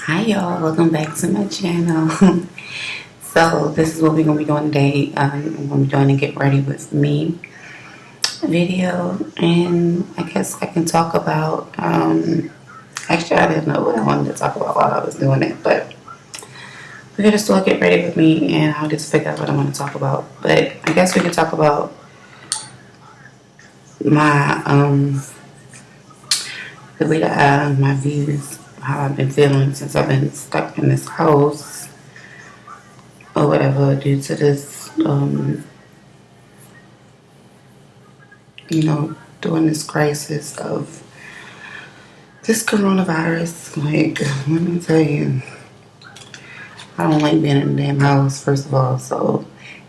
Hi y'all, welcome back to my channel. So this is what we're gonna be doing today. I'm gonna be doing a get ready with me video, and I guess I can talk about actually I didn't know what I wanted to talk about while I was doing it, but we're gonna still get ready with me and I'll just figure out what I want to talk about. But I guess we can talk about my the way that my views, how I've been feeling since I've been stuck in this house or whatever due to this, during this crisis of this coronavirus. Like, let me tell you, I don't like being in the damn house, first of all. So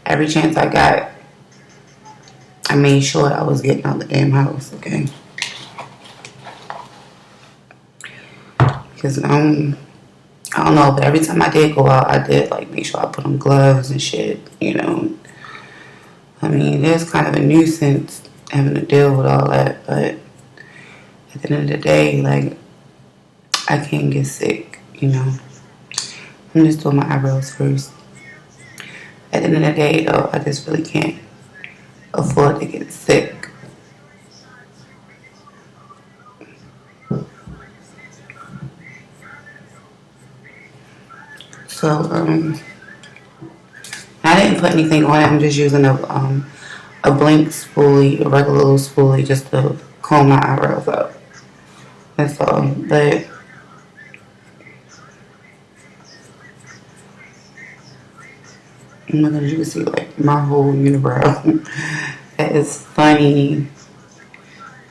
every chance I got, I made sure I was getting out the damn house, okay? Because I don't know, but every time I did go out, I did like make sure I put on gloves and shit, I mean, it's kind of a nuisance having to deal with all that, but at the end of the day, like, I can't get sick, I'm just doing my eyebrows first. At the end of the day, though, I just really can't afford to get sick. So, I didn't put anything on it. I'm just using a blank spoolie, a regular little spoolie, just to comb my eyebrows up. That's all. But oh my goodness, you can see like my whole unibrow. That is funny.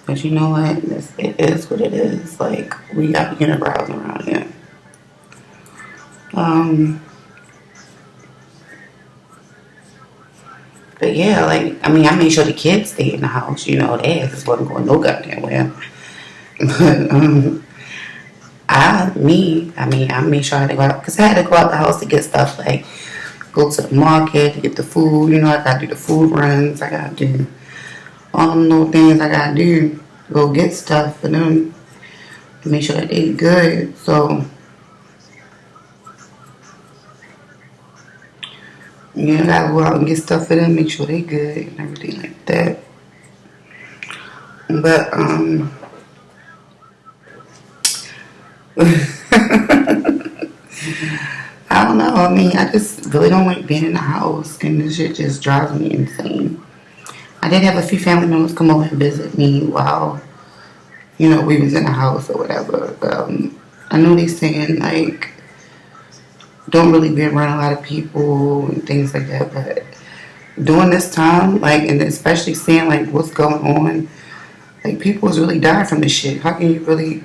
But you know what? It is what it is. Like, we got unibrows around here. But yeah, like, I mean, I made sure the kids stayed in the house. Their asses wasn't going no goddamn where. But I made sure I had to go out, because I had to go out the house to get stuff, like go to the market to get the food. I gotta do the food runs. I gotta do all them little things I gotta do. Go get stuff for them to make sure that they good. So I gotta go out and get stuff for them, make sure they good and everything like that. But I don't know. I mean, I just really don't like being in the house, and this shit just drives me insane. I did have a few family members come over and visit me while, we was in the house or whatever. I know they saying, like, don't really be around a lot of people and things like that, but during this time, like, and especially seeing, like, what's going on, like, people is really dying from this shit. How can you really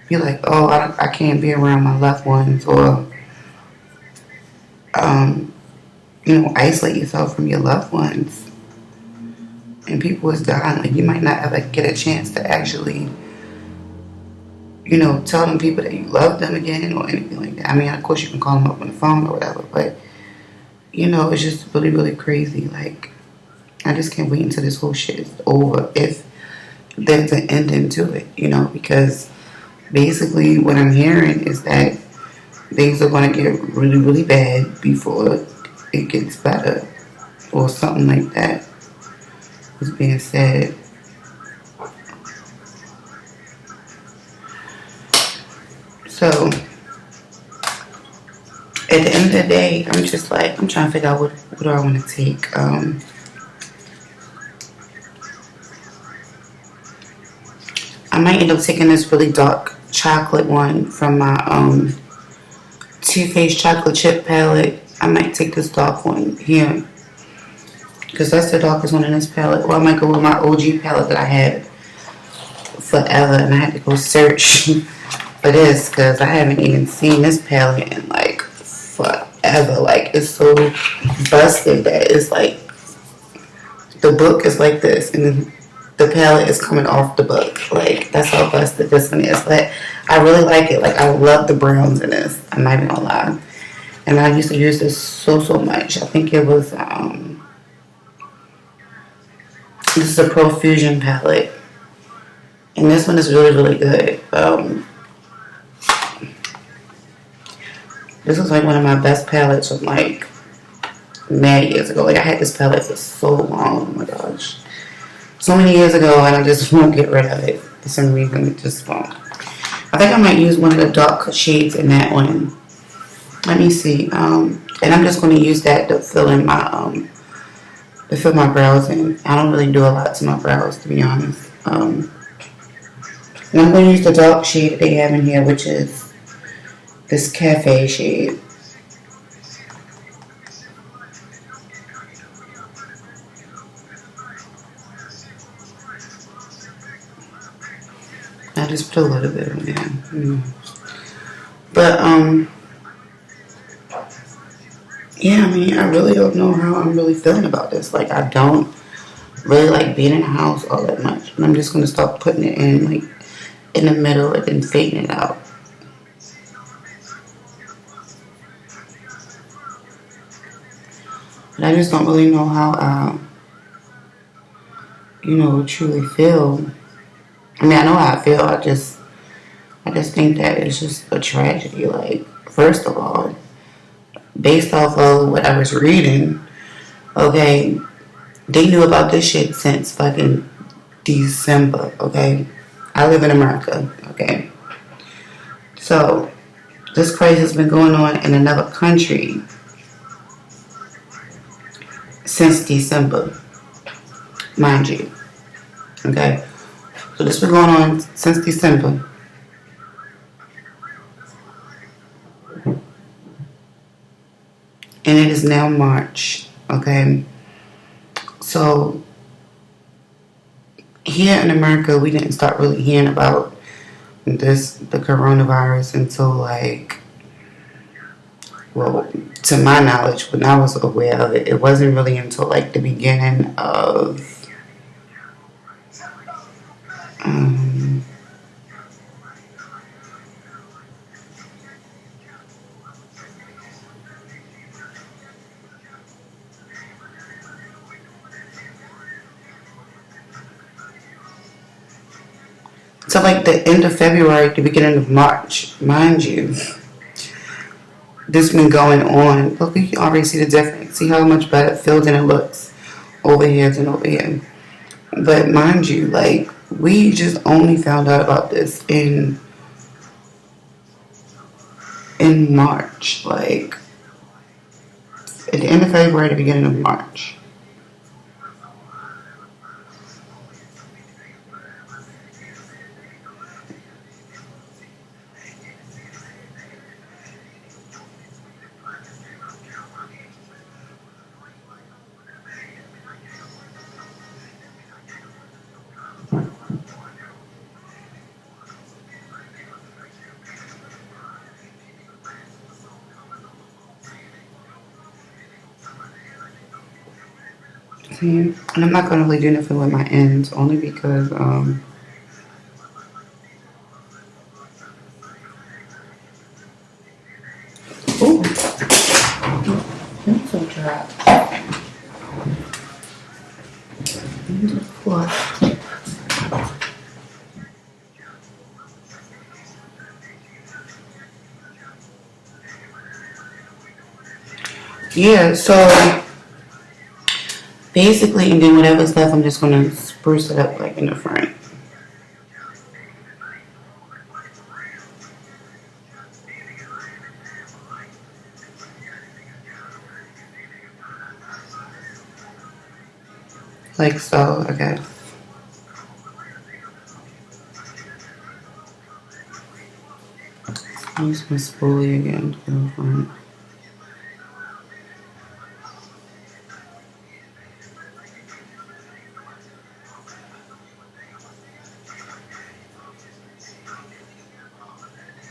be like, oh, I can't be around my loved ones, or isolate yourself from your loved ones, and people is dying. Like, you might not ever get a chance to actually, tell them people that you love them again or anything like that. I mean, of course you can call them up on the phone or whatever, but it's just really, really crazy. Like, I just can't wait until this whole shit is over, if there's an ending to it, because basically what I'm hearing is that things are going to get really, really bad before it gets better, or something like that is being said. So at the end of the day, I'm just like, I'm trying to figure out what do I want to take. I might end up taking this really dark chocolate one from my Too Faced chocolate chip palette. I might take this dark one here, because that's the darkest one in this palette. Or I might go with my OG palette that I had forever, and I had to go search for this, because I haven't even seen this palette in like forever. Like, it's so busted that it's like the book is like this and then the palette is coming off the book. Like, that's how busted this one is. But I really like it. Like, I love the browns in this, I'm not even gonna lie. And I used to use this so much. I think it was this is a PROFUSION palette, and this one is really, really good. This was like one of my best palettes from like mad years ago. Like I had this palette for so long. Oh my gosh. So many years ago, and I just won't get rid of it. For some reason, it just won't. I think I might use one of the dark shades in that one. Let me see. And I'm just going to use that to fill in my brows in. I don't really do a lot to my brows, to be honest. And I'm going to use the dark shade that they have in here, which is this cafe shade. I just put a little bit in there. But, yeah, I mean, I really don't know how I'm really feeling about this. Like, I don't really like being in the house all that much. And I'm just going to start putting it in, like, in the middle and then fading it out. But I just don't really know how I, truly feel. I mean, I know how I feel. I just think that it's just a tragedy. Like, first of all, based off of what I was reading, okay, they knew about this shit since fucking December, okay? I live in America, okay? So, this crisis has been going on in another country since December, mind you, okay? So, this has been going on since December. And it is now March, okay? So, here in America, we didn't start really hearing about the coronavirus until, like, well, to my knowledge, when I was aware of it, it wasn't really until, like, the beginning of, so like the end of February, the beginning of March, mind you. This been going on. Look, you can already see the difference. See how much better it feels and it looks over here than over here. But mind you, like, we just only found out about this in March. Like, at the end of February, the beginning of March. See? And I'm not going to really do nothing with my ends, only because, ooh, I'm so dry. What? Yeah, so basically, and then whatever's left, I'm just gonna spruce it up like in the front. Like so, I guess. Use my spoolie again to go front.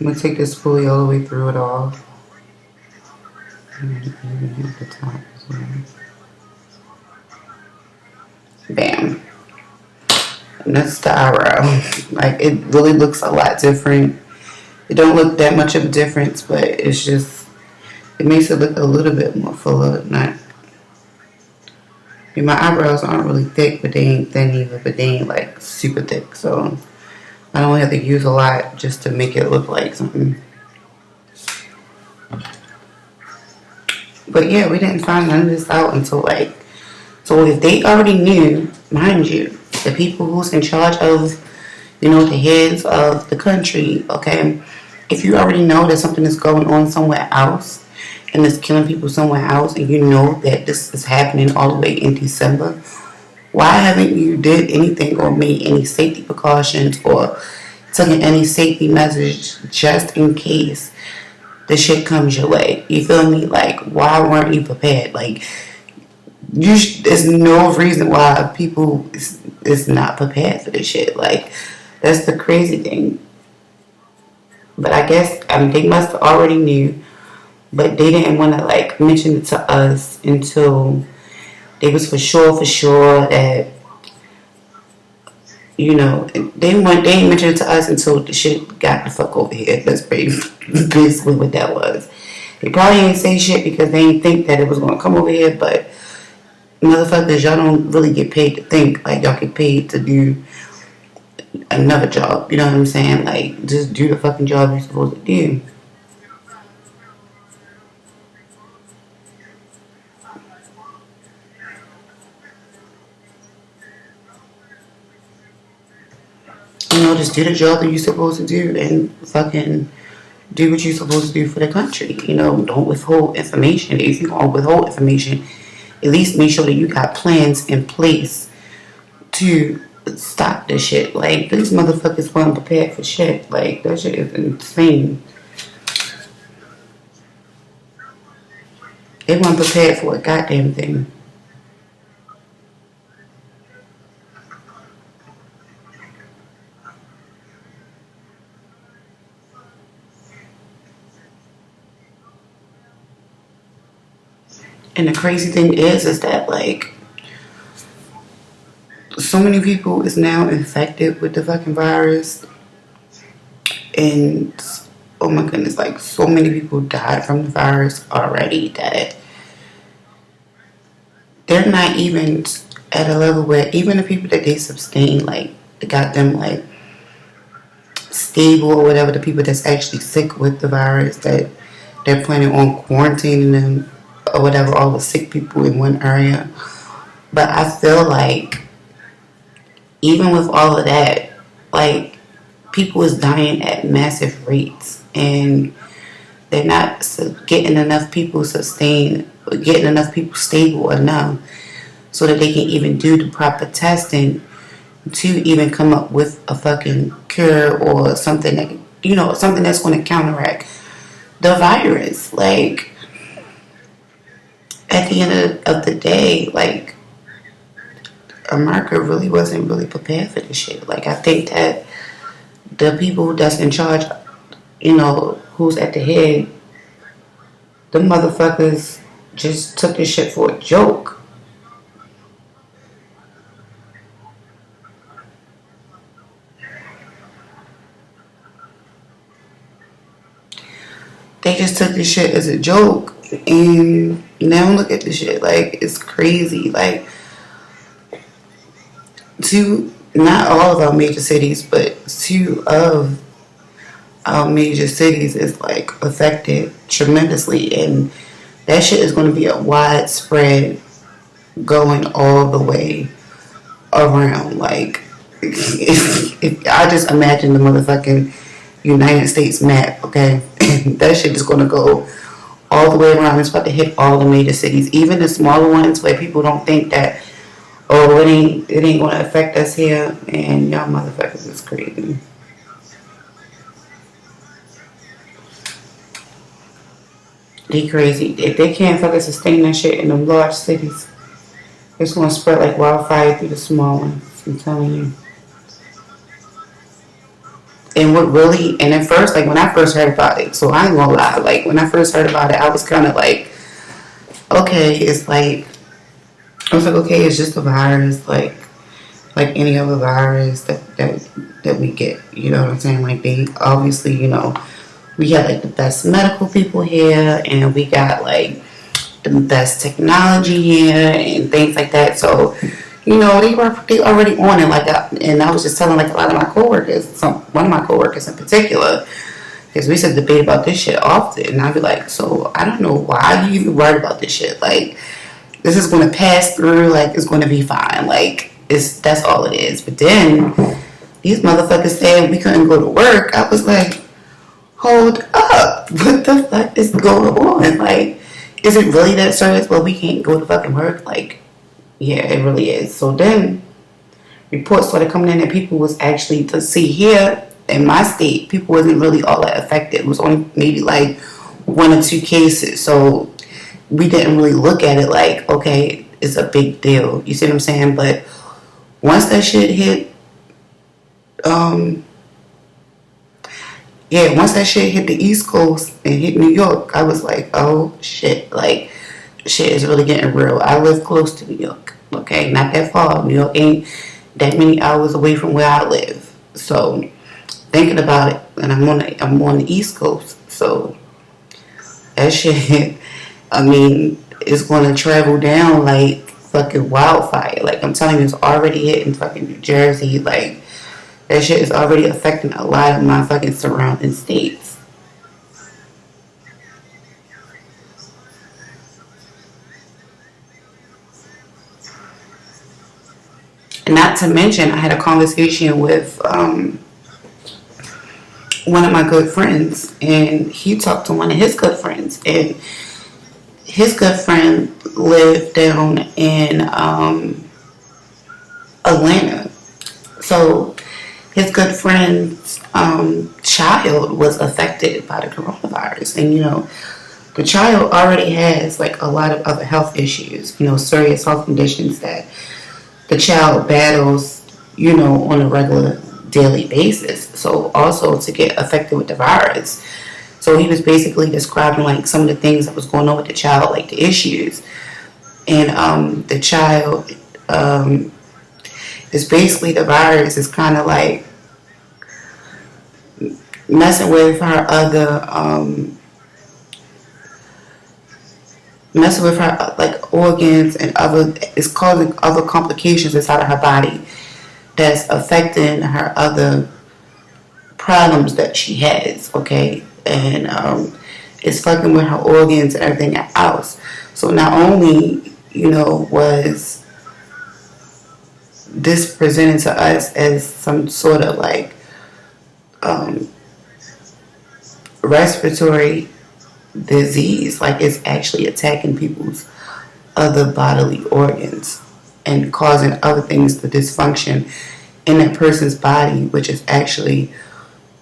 I'm going to take this spoolie all the way through it all. And even hit the top as well. Bam. And that's the eyebrow. Like, it really looks a lot different. It don't look that much of a difference, but it's just, it makes it look a little bit more fuller. Not, I mean, my eyebrows aren't really thick, but they ain't thin either, but they ain't like super thick, so I don't have to use a lot just to make it look like something. But yeah, we didn't find none of this out until like, so if they already knew, mind you, the people who's in charge of, you know, the heads of the country, okay, if you already know that something is going on somewhere else and it's killing people somewhere else, and you know that this is happening all the way in December, why haven't you did anything or made any safety precautions or taken any safety measures just in case the shit comes your way? You feel me? Like, why weren't you prepared? Like, there's no reason why people is not prepared for this shit. Like, that's the crazy thing. But I guess they must have already knew, but they didn't want to like mention it to us until they was for sure that, you know, they didn't mention it to us until the shit got the fuck over here. That's basically what that was. They probably ain't say shit because they didn't think that it was gonna come over here, but motherfuckers, y'all don't really get paid to think. Like, y'all get paid to do another job. You know what I'm saying? Like, just do the fucking job you're supposed to do. You know, just do the job that you're supposed to do and fucking do what you're supposed to do for the country. You know, don't withhold information. If you're going to withhold information, at least make sure that you got plans in place to stop this shit. Like, these motherfuckers weren't prepared for shit. Like, that shit is insane. They weren't prepared for a goddamn thing. And the crazy thing is that, like, so many people is now infected with the fucking virus. And, oh my goodness, like, so many people died from the virus already that they're not even at a level where even the people that they sustain, like, they got them, like, stable or whatever, the people that's actually sick with the virus, that they're planning on quarantining them or whatever, all the sick people in one area. But I feel like even with all of that, like, people is dying at massive rates, and they're not getting enough people sustained, getting enough people stable enough so that they can even do the proper testing to even come up with a fucking cure or something that, you know, something that's going to counteract the virus. Like, at the end of the day, like, America really wasn't really prepared for this shit. Like, I think that the people that's in charge, you know, who's at the head, the motherfuckers just took this shit for a joke. They just took this shit as a joke, and now look at this shit. Like, it's crazy. Like, not all of our major cities, but 2 of our major cities is, like, affected tremendously, and that shit is going to be a widespread going all the way around. Like, if I just imagine the motherfucking United States map, okay, that shit is going to go all the way around. It's about to hit all the major cities, even the smaller ones where people don't think that, oh, it ain't going to affect us here, and y'all motherfuckers is crazy. They crazy. If they can't fucking sustain that shit in them large cities, it's going to spread like wildfire through the small ones. I'm telling you. And what really, and at first, like, when I first heard about it, so I ain't gonna lie, like, when I first heard about it, I was kind of like, okay, it's like, I was like, okay, it's just a virus, like any other virus that we get, you know what I'm saying? Like, they obviously, you know, we got, like, the best medical people here, and we got, like, the best technology here, and things like that. So, you know, they already on it, like, and I was just telling, like, a lot of my coworkers, one of my coworkers in particular, Because we used to debate about this shit often. And I'd be like, so I don't know why you even worried about this shit. Like, this is going to pass through. Like, it's going to be fine. Like, that's all it is. But then these motherfuckers said we couldn't go to work. I was like, hold up. What the fuck is going on? Like, is it really that serious? Well, we can't go to fucking work. Like, yeah, it really is. So then reports started coming in that people was actually, to see here in my state, people wasn't really all that affected. It was only maybe like 1 or 2 cases. So we didn't really look at it like, okay, it's a big deal. You see what I'm saying? But once that shit hit, once that shit hit the East Coast and hit New York, I was like, oh shit, like shit is really getting real. I live close to New York, okay, not that far. New York ain't that many hours away from where I live. So thinking about it, and I'm on the East Coast, so that shit, I mean, it's gonna travel down like fucking wildfire. Like I'm telling you, it's already hitting fucking New Jersey. Like that shit is already affecting a lot of my fucking surrounding states. And not to mention, I had a conversation with one of my good friends, and he talked to one of his good friends, and his good friend lived down in Atlanta. So his good friend's child was affected by the coronavirus, and you know, the child already has like a lot of other health issues, you know, serious health conditions that the child battles, you know, on a regular daily basis. So also to get affected with the virus. So he was basically describing like some of the things that was going on with the child, like the issues. And the child is basically, the virus is kind of like messing with her other like organs and other, it's causing other complications inside of her body that's affecting her other problems that she has, okay? And it's fucking with her organs and everything else. So not only, you know, was this presented to us as some sort of like respiratory disease, like it's actually attacking people's other bodily organs and causing other things to dysfunction in that person's body, which is actually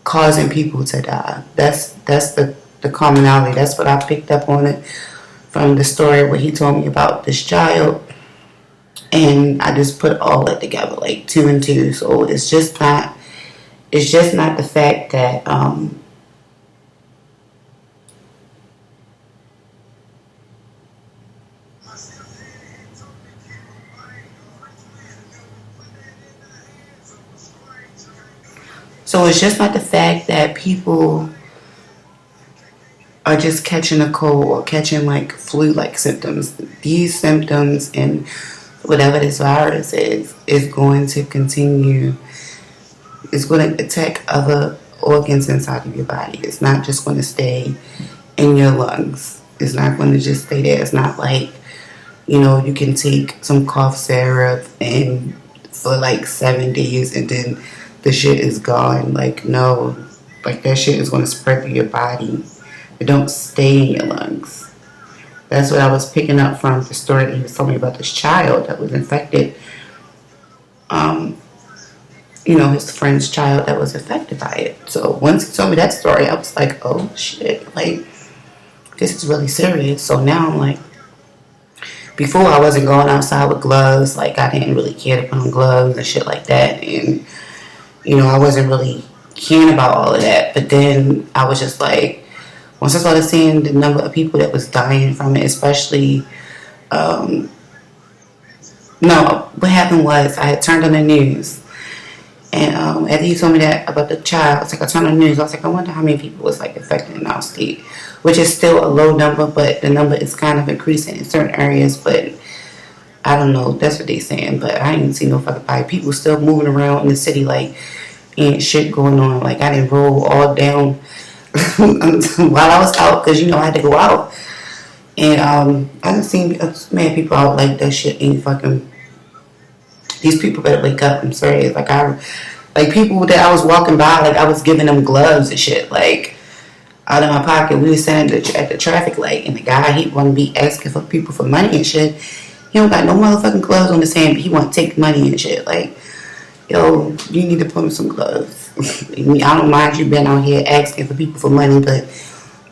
causing people to die. That's the commonality. That's what I picked up on it from the story where he told me about this child, and I just put all that together, like 2 and 2. So it's just not the fact that people are just catching a cold or catching like flu-like symptoms. These symptoms and whatever this virus is going to continue. It's going to attack other organs inside of your body. It's not just going to stay in your lungs. It's not going to just stay there. It's not like, you know, you can take some cough syrup and for like 7 days and then the shit is gone. Like, no, like that shit is going to spread through your body. It don't stay in your lungs. That's what I was picking up from the story that he was telling me about this child that was infected. You know, his friend's child that was affected by it. So once he told me that story, I was like, oh shit, like this is really serious. So now I'm like, before I wasn't going outside with gloves. Like I didn't really care to put on gloves and shit like that. And, you know, I wasn't really caring about all of that. But then I was just like, once I started seeing the number of people that was dying from it, especially, no, what happened was I had turned on the news. And after he told me that about the child, it's like I turned on the news. I was like, I wonder how many people was like affected in our state, which is still a low number, but the number is kind of increasing in certain areas. But I don't know. That's what they saying. But I ain't seen no fucking body. People still moving around in the city like ain't shit going on. Like I didn't roll all down while I was out, because you know I had to go out. And I done seen mad people out like that shit ain't fucking. These people better wake up. I'm sorry. Like people that I was walking by, like I was giving them gloves and shit, like out of my pocket. We were standing at the traffic light, and the guy, he want to be asking for people for money and shit. He don't got no motherfucking gloves on his hand, but he want to take money and shit. Like, yo, you need to put on some gloves. I don't mind you being out here asking for people for money, but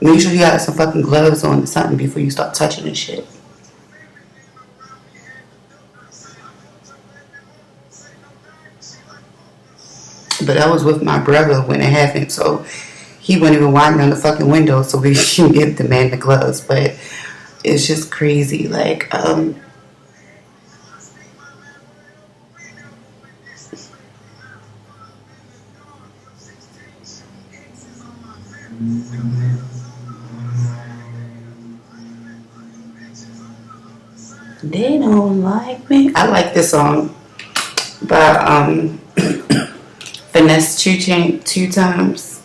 make sure you got some fucking gloves on or something before you start touching this shit. But I was with my brother when it happened, so he wasn't even winding on the fucking window so we can give the man the gloves. But it's just crazy. Like, they don't like me. I like this song by Finesse two times.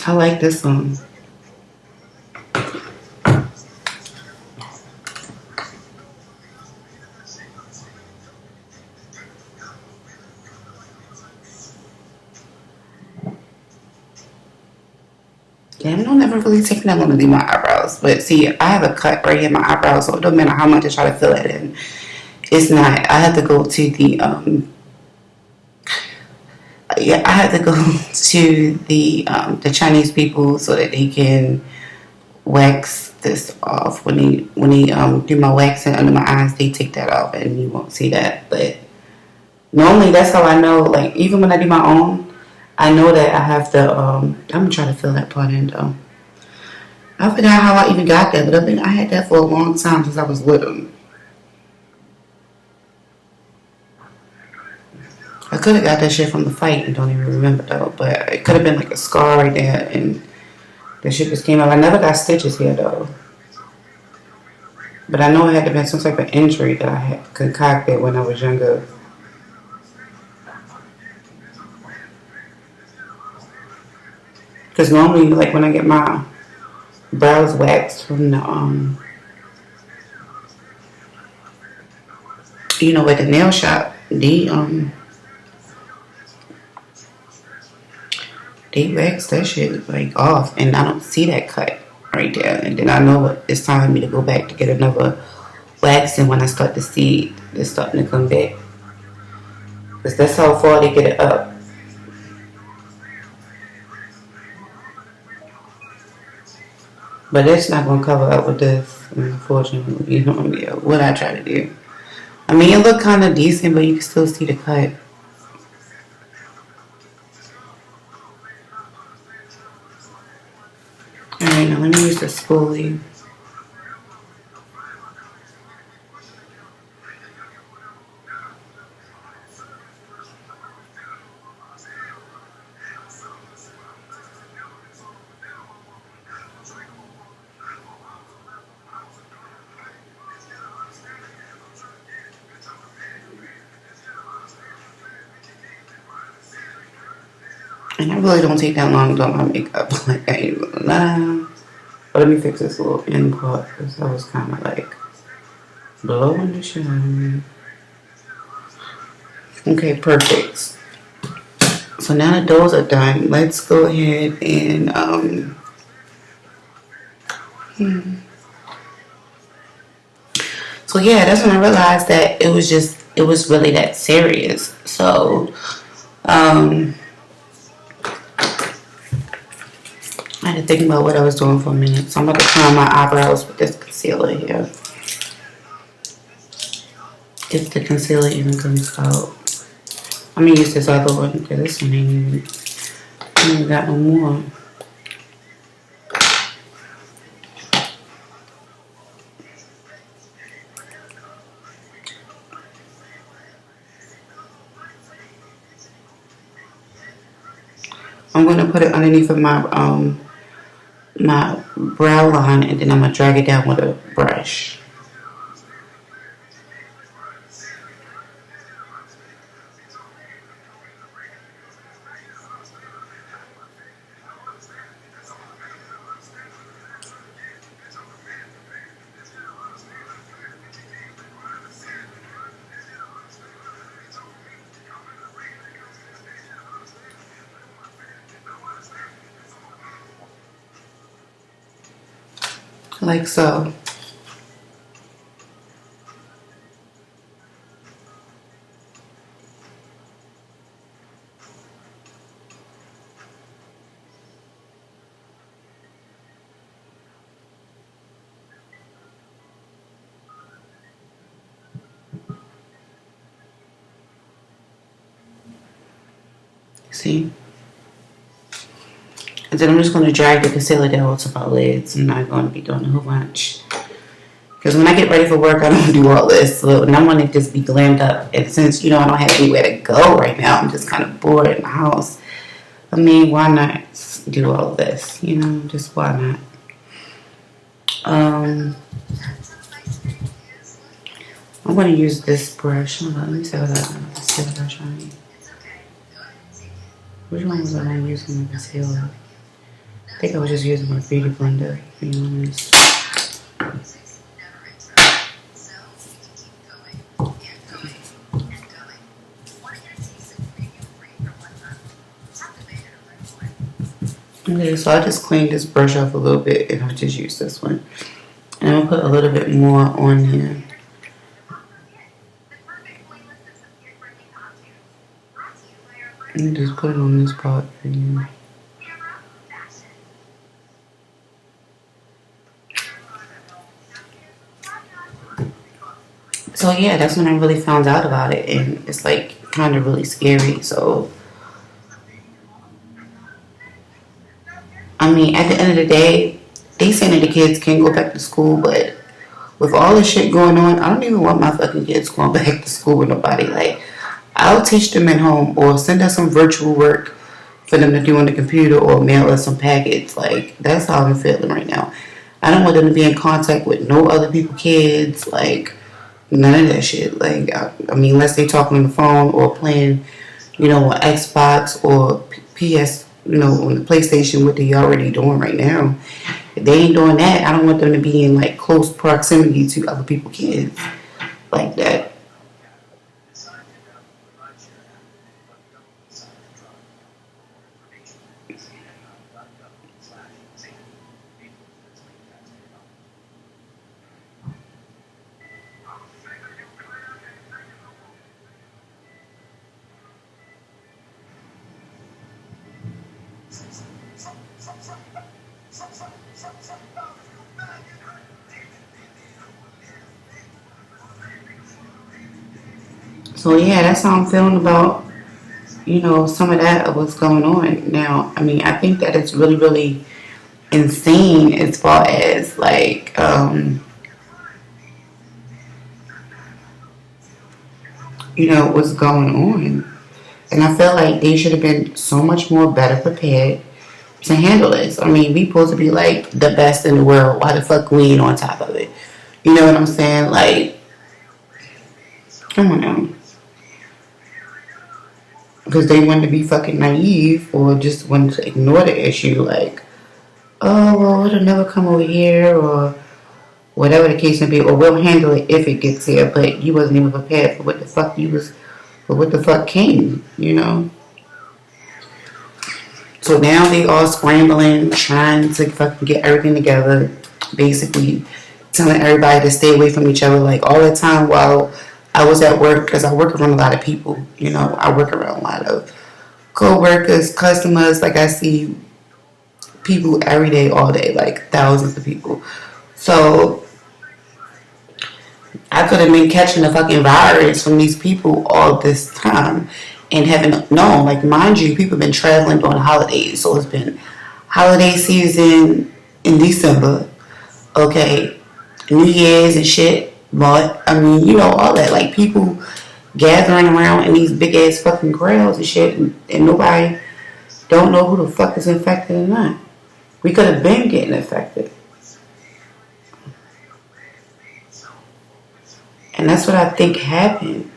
I like this song. Yeah, I don't ever really take that long to do my eyebrows. But see, I have a cut right here in my eyebrows, so it don't matter how much I try to fill it in. It's not. I have to go to the I had to go to the Chinese people so that they can wax this off. When they do my waxing under my eyes, they take that off and you won't see that. But normally that's how I know. Like even when I do my own, I know that I have to. I'm gonna try to fill that part in though. I forgot how I even got that, but I had that for a long time since I was little. I could have got that shit from the fight and don't even remember though, but it could have been like a scar right there and the shit just came out. I never got stitches here though. But I know it had to been some type of injury that I had concocted when I was younger. Because normally, like when I get my brows waxed from the, you know, at the nail shop, they wax that shit like off, and I don't see that cut right there. And then I know it's time for me to go back to get another wax, and when I start to see it's starting to come back, because that's how far they get it up. But it's not gonna cover up with this, unfortunately. You know what I try to do. I mean, it look kind of decent, but you can still see the cut. Alright, now let me use the spoolie. And I really don't take that long to do my makeup. Like, I ain't gonna lie. But let me fix this little end part, because I was kind of like blowing the shine. Okay, perfect. So now that those are done, let's go ahead and So yeah, that's when I realized that it was really that serious. So I had to think about what I was doing for a minute. So I'm about to prime my eyebrows with this concealer here. If the concealer even comes out. I'm gonna use this other one because this one ain't even got no more. I'm gonna put it underneath of my my brow line, and then I'm gonna drag it down with a brush. like so. See? And then I'm just going to drag the concealer down to my lids. I'm not going to be doing a whole bunch. Because when I get ready for work, I don't do all this. So, and I want to just be glammed up. And since, you know, I don't have anywhere to go right now, I'm just kind of bored in the house. I mean, why not do all this? You know, just why not? I'm going to use this brush. Hold on, let me see what concealer brush on me. Which one was I going to use on my concealer? I think I was just using my beauty blender, to be honest. Okay, so I just cleaned this brush off a little bit and I just used this one. And I'll put a little bit more on here. And just put it on this part for you. So yeah, that's when I really found out about it, and it's like kind of really scary. So I mean, at the end of the day, they saying that the kids can go back to school, but with all this shit going on, I don't even want my fucking kids going back to school with nobody. Like, I'll teach them at home or send us some virtual work for them to do on the computer or mail us some packets. Like, that's how I'm feeling right now. I don't want them to be in contact with no other people's kids. Like, none of that shit. Like, I mean, unless they talking on the phone or playing, you know, on Xbox or PS, you know, on the PlayStation, what they already doing right now. If they ain't doing that, I don't want them to be in, like, close proximity to other people's kids like that. So yeah, that's how I'm feeling about, you know, some of that of what's going on now. I mean, I think that it's really, really insane as far as like, you know, what's going on. And I feel like they should have been so much more better prepared to handle this. I mean, we supposed to be like the best in the world. Why the fuck we ain't on top of it? You know what I'm saying? Like, come on now. Because they wanted to be fucking naive or just wanted to ignore the issue. Like, oh, well, it'll never come over here or whatever the case may be. Or we'll handle it if it gets here. But you wasn't even prepared for what the fuck you was, for what the fuck came, you know? So now they all scrambling, trying to fucking get everything together. Basically telling everybody to stay away from each other, like all the time while I was at work, because I work around a lot of people, you know, I work around a lot of co-workers, customers, like I see people every day, all day, like thousands of people. So I could have been catching the fucking virus from these people all this time and haven't known. Like, mind you, people have been traveling during the holidays, so it's been holiday season in December, okay, New Year's and shit. But I mean, you know, all that, like people gathering around in these big ass fucking crowds and shit, and nobody don't know who the fuck is infected or not. We could have been getting infected, and that's what I think happened.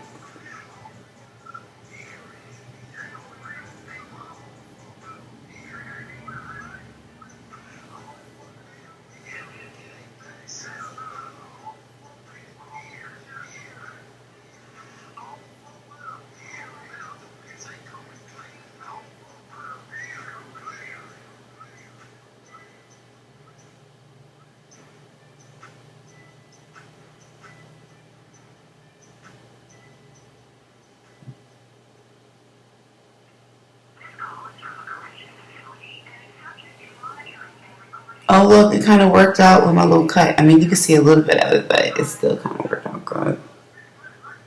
Oh, look, it kind of worked out with my little cut. I mean, you can see a little bit of it, but it still kind of worked out good.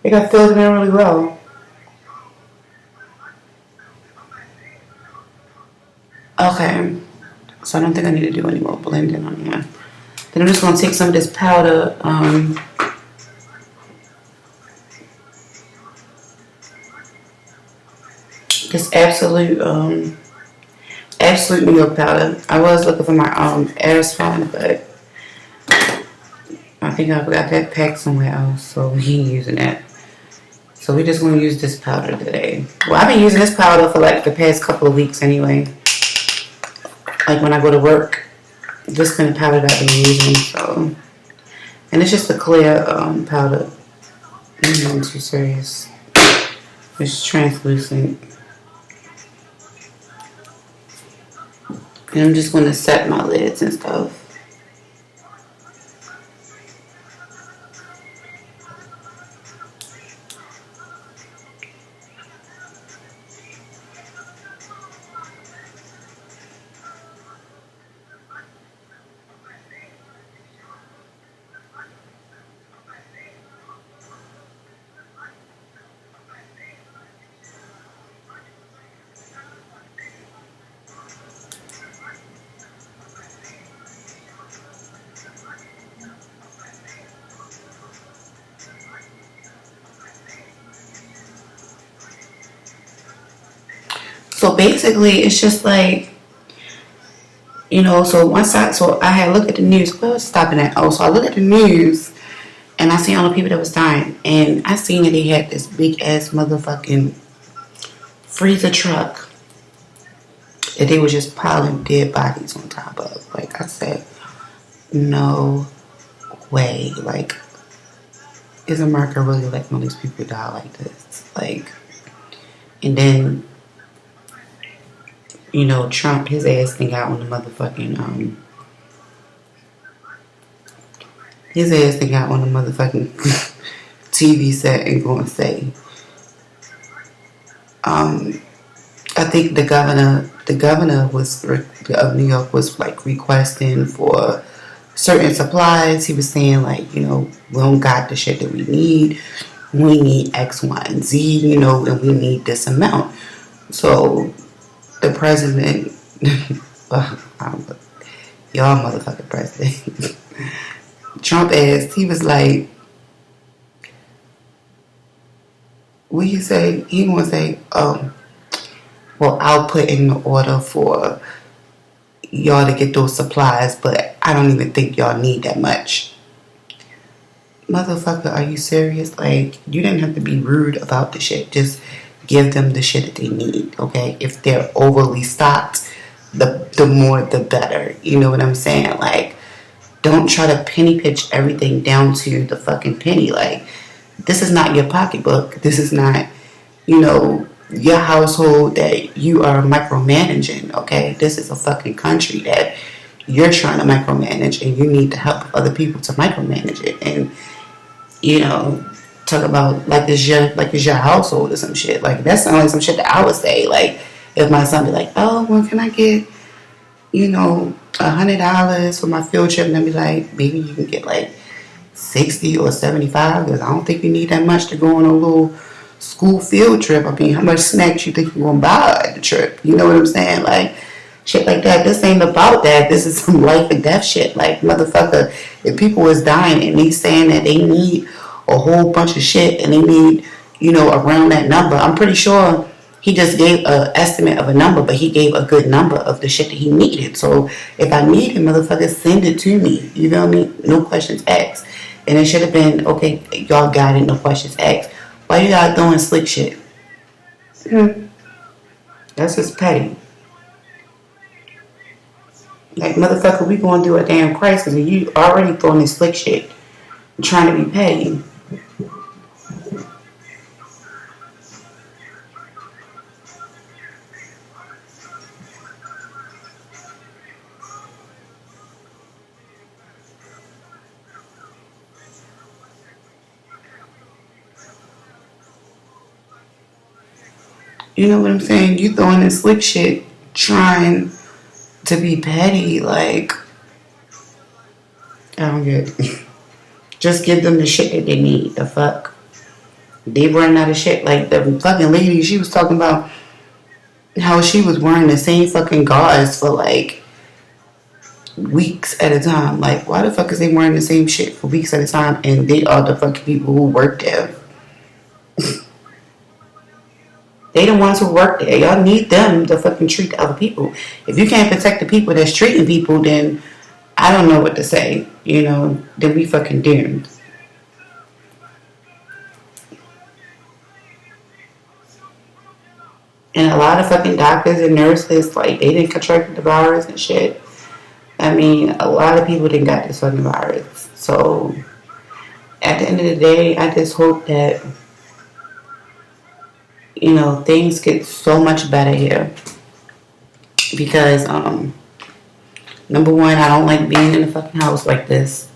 It got filled in really well. Okay, so I don't think I need to do any more blending on here. Then I'm just going to take some of this powder, this absolute New York powder. I was looking for my Air's phone, but I think I got that packed somewhere else, so we ain't using that. So we just going to use this powder today. Well, I've been using this powder for like the past couple of weeks anyway. Like when I go to work, this kind of powder that I've been using. So, and it's just a clear powder. I'm not too serious. It's translucent. And I'm just going to set my lids and stuff. So basically, it's just like, you know, so I had looked at the news. Where was I stopping at? Oh, so I looked at the news, and I seen all the people that was dying. And I seen that they had this big-ass motherfucking freezer truck that they were just piling dead bodies on top of. Like, I said, no way. Like, is America really letting all these people die like this? Like, and then, you know, Trump, his ass thing out on the motherfucking, TV set and going to say, I think the governor of New York was like requesting for certain supplies. He was saying like, you know, we don't got the shit that we need. We need X, Y, and Z, you know, and we need this amount. So the president, y'all motherfucking president, Trump asked, he was like, what you say? He gonna say, well, I'll put in the order for y'all to get those supplies, but I don't even think y'all need that much. Motherfucker, are you serious? Like, you didn't have to be rude about the shit. Just give them the shit that they need, okay? If they're overly stocked, the more the better. You know what I'm saying? Like, don't try to penny pitch everything down to the fucking penny. Like, this is not your pocketbook. This is not, you know, your household that you are micromanaging, okay? This is a fucking country that you're trying to micromanage, and you need to help other people to micromanage it. And, you know, talk about like it's your household or some shit. Like, that sounds like some shit that I would say. Like, if my son be like, oh, well, can I get, you know, $100 for my field trip? And I'd be like, baby, you can get like 60 or 75, because I don't think you need that much to go on a little school field trip. I mean, how much snacks you think you're gonna buy at the trip? You know what I'm saying? Like, shit like that. This ain't about that. This is some life and death shit. Like, motherfucker, if people is dying and he's saying that they need a whole bunch of shit and they need, you know, around that number, I'm pretty sure he just gave an estimate of a number, but he gave a good number of the shit that he needed. So if I need it, motherfucker, send it to me. You feel me? No questions asked. And it should have been, okay, y'all got it, no questions asked. Why you guys doing slick shit? That's just petty. Like, motherfucker, we going through a damn crisis and you already throwing this slick shit, trying to be petty. You know what I'm saying? You throwing this slick shit, trying to be petty. Like, I don't get it. Just give them the shit that they need. The fuck? They running out of shit. Like the fucking lady, she was talking about how she was wearing the same fucking gauze for like weeks at a time. Like, why the fuck is they wearing the same shit for weeks at a time and they are the fucking people who work there? They the ones who work there. Y'all need them to fucking treat the other people. If you can't protect the people that's treating people, then I don't know what to say. You know, then we fucking doomed. And a lot of fucking doctors and nurses, like, they didn't contract the virus and shit. I mean, a lot of people didn't got this fucking virus. So, at the end of the day, I just hope that, you know, things get so much better here. Because, number one, I don't like being in the fucking house like this.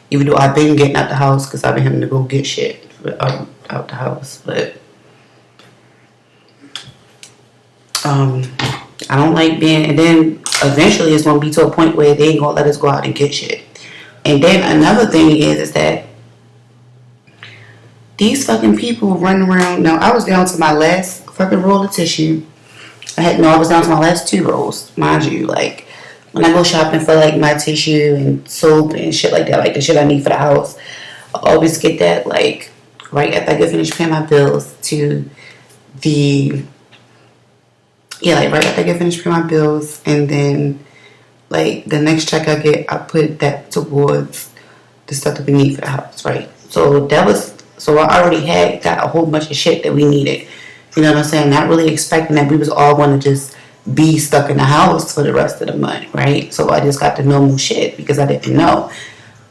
Even though I've been getting out the house because I've been having to go get shit out the house. But, I don't like being, and then eventually it's going to be to a point where they ain't going to let us go out and get shit. And then another thing is that these fucking people running around. Now, I was down to my last fucking roll of tissue. I was down to my last 2 rolls, mind you. Like, when I go shopping for, like, my tissue and soap and shit like that, like the shit I need for the house, I always get that, like, right after I get finished paying my bills to the, yeah, like, right after I get finished paying my bills, and then, like, the next check I get, I put that towards the stuff that we need for the house, right? So I already got a whole bunch of shit that we needed. You know what I'm saying? Not really expecting that we was all going to just be stuck in the house for the rest of the month, right? So I just got the normal shit because I didn't know,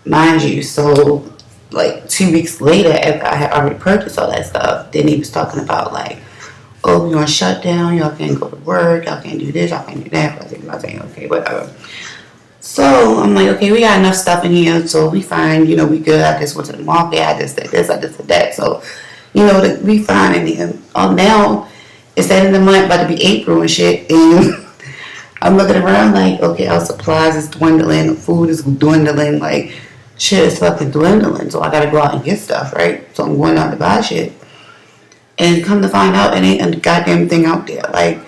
mind you. So, like, 2 weeks later, after I had already purchased all that stuff, then he was talking about, like, oh, we're on shutdown, y'all can't go to work, y'all can't do this, y'all can't do that. I was saying, okay, whatever. So I'm like, okay, we got enough stuff in here, so we fine, you know, we good. I just went to the market, I just did this, I just did that. So, you know, we fine in here. Oh, now it's the end of the month, about to be April and shit, and I'm looking around like, okay, our supplies is dwindling, food is dwindling, like, shit is fucking dwindling, so I gotta go out and get stuff, right? So I'm going out to buy shit. And come to find out, it ain't a goddamn thing out there. Like,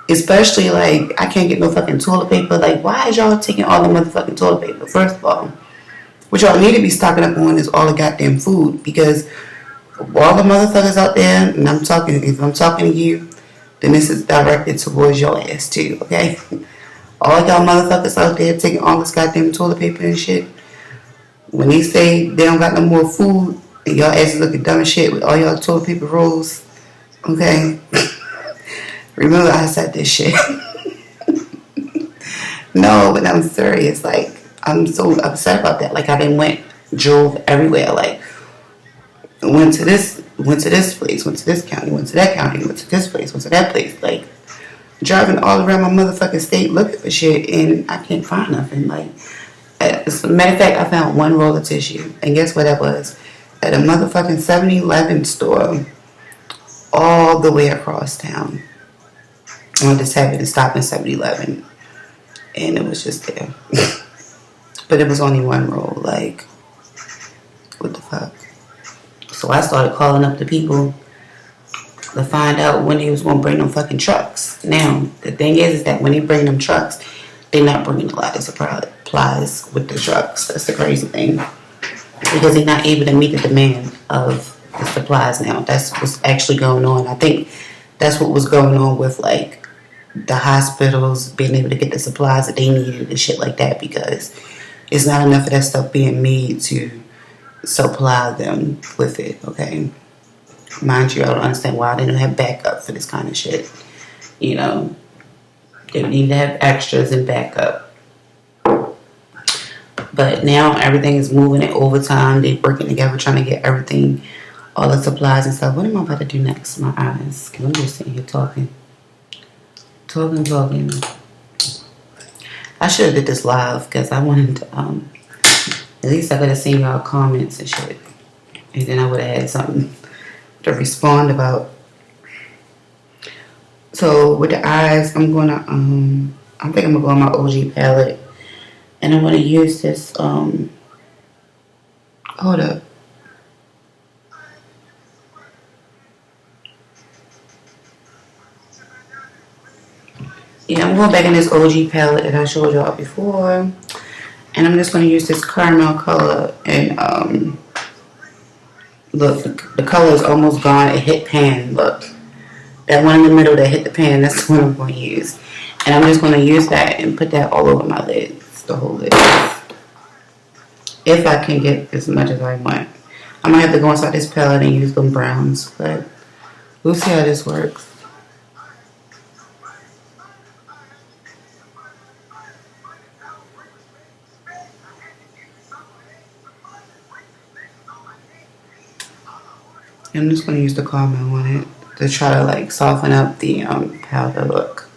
especially, like, I can't get no fucking toilet paper. Like, why is y'all taking all the motherfucking toilet paper? First of all, what y'all need to be stocking up on is all the goddamn food. Because all the motherfuckers out there, and if I'm talking to you, then this is directed towards your ass too, okay? All y'all motherfuckers out there taking all this goddamn toilet paper and shit. When they say they don't got no more food, and y'all asses looking dumb as shit with all y'all toilet paper rolls, okay? Remember, I said this shit. No, but I'm serious. Like, I'm so upset about that. Like, I drove everywhere. Like, went to this place, went to this county, went to that county, went to this place, went to that place. Like, driving all around my motherfucking state looking for shit, and I can't find nothing. Like, as a matter of fact, I found 1 roll of tissue, and guess what that was? At a motherfucking 7-Eleven store all the way across town. I just happened to stop in 7-Eleven, and it was just there. But it was only 1 roll. Like, what the fuck? So I started calling up the people to find out when they was going to bring them fucking trucks. Now, the thing is that when they bring them trucks, they're not bringing a lot of supplies with the trucks. That's the crazy thing. Because they're not able to meet the demand of the supplies now. That's what's actually going on. I think that's what was going on with, like, the hospitals being able to get the supplies that they needed and shit like that, because it's not enough of that stuff being made to supply them with it, okay? Mind you, I don't understand why they don't have backup for this kind of shit. You know, they need to have extras and backup. But now everything is moving in overtime. They're working together trying to get everything, all the supplies and stuff. What am I about to do next? My eyes. Because I'm just sitting here talking. Talking. I should have did this live because I wanted to, at least I could have seen y'all comments and shit. And then I would have had something to respond about. So with the eyes, I'm going to, I think I'm going to go on my OG palette. And I'm going to use this Hold up. Yeah, I'm going back in this OG palette that I showed y'all before. And I'm just going to use this caramel color. And look, the color is almost gone. It hit pan. Look. That one in the middle that hit the pan, that's the one I'm going to use. And I'm just going to use that and put that all over my lids. The whole lid. If I can get as much as I want. I might have to go inside this palette and use them browns. But we'll see how this works. I'm just going to use the CARMEL on it to try to like soften up the powder look.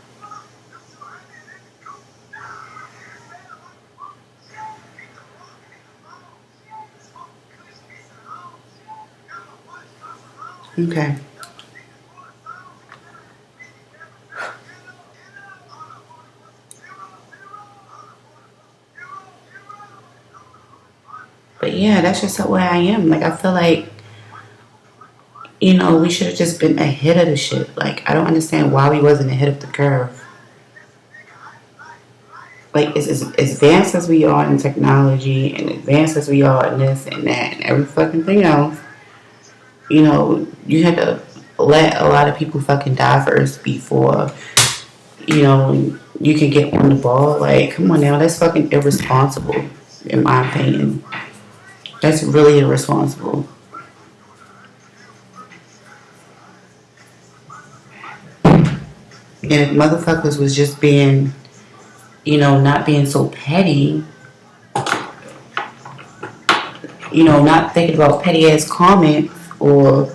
Okay. But yeah, that's just where I am. Like, I feel like, you know, we should have just been ahead of the shit. Like, I don't understand why we wasn't ahead of the curve. Like, as advanced as we are in technology and advanced as we are in this and that and every fucking thing else, you know, you had to let a lot of people fucking die first before, you know, you can get on the ball. Like, come on now, that's fucking irresponsible, in my opinion. That's really irresponsible. And if motherfuckers was just being, you know, not being so petty, you know, not thinking about petty ass comments or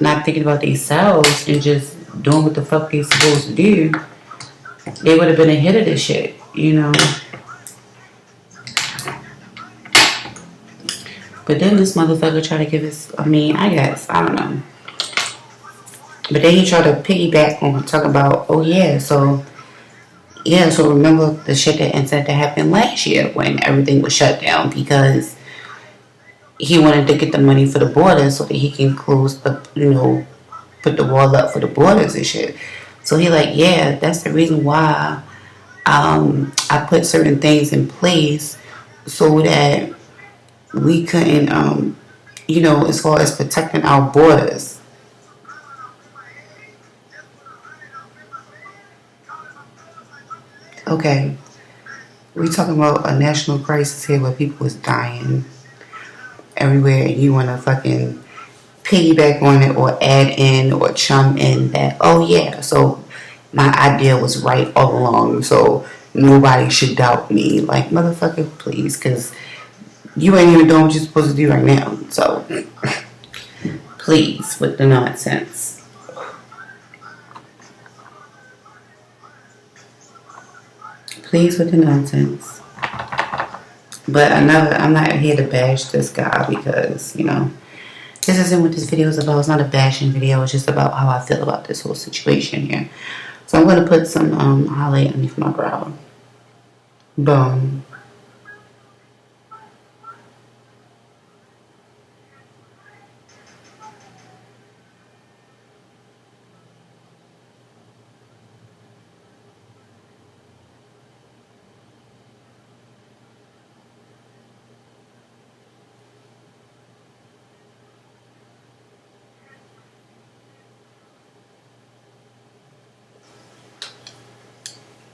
not thinking about themselves and just doing what the fuck they supposed to do, they would have been ahead of this shit, you know. But then this motherfucker tried to give us, I mean, I guess, I don't know. But then he tried to piggyback on talking about, oh yeah, so remember the shit that happened last year when everything was shut down because he wanted to get the money for the borders so that he can close the, you know, put the wall up for the borders and shit. So he like, yeah, that's the reason why I put certain things in place so that we couldn't, you know, as far as protecting our borders. Okay, we talking about a national crisis here where people is dying everywhere and you want to fucking piggyback on it or add in or chum in that, oh yeah, so my idea was right all along, so nobody should doubt me. Like, motherfucker, please, because you ain't even doing what you're supposed to do right now. So, please, with the nonsense. Please with the nonsense. But I'm not here to bash this guy because, you know, this isn't what this video is about. It's not a bashing video. It's just about how I feel about this whole situation here. So I'm going to put some highlight underneath my brow. Boom.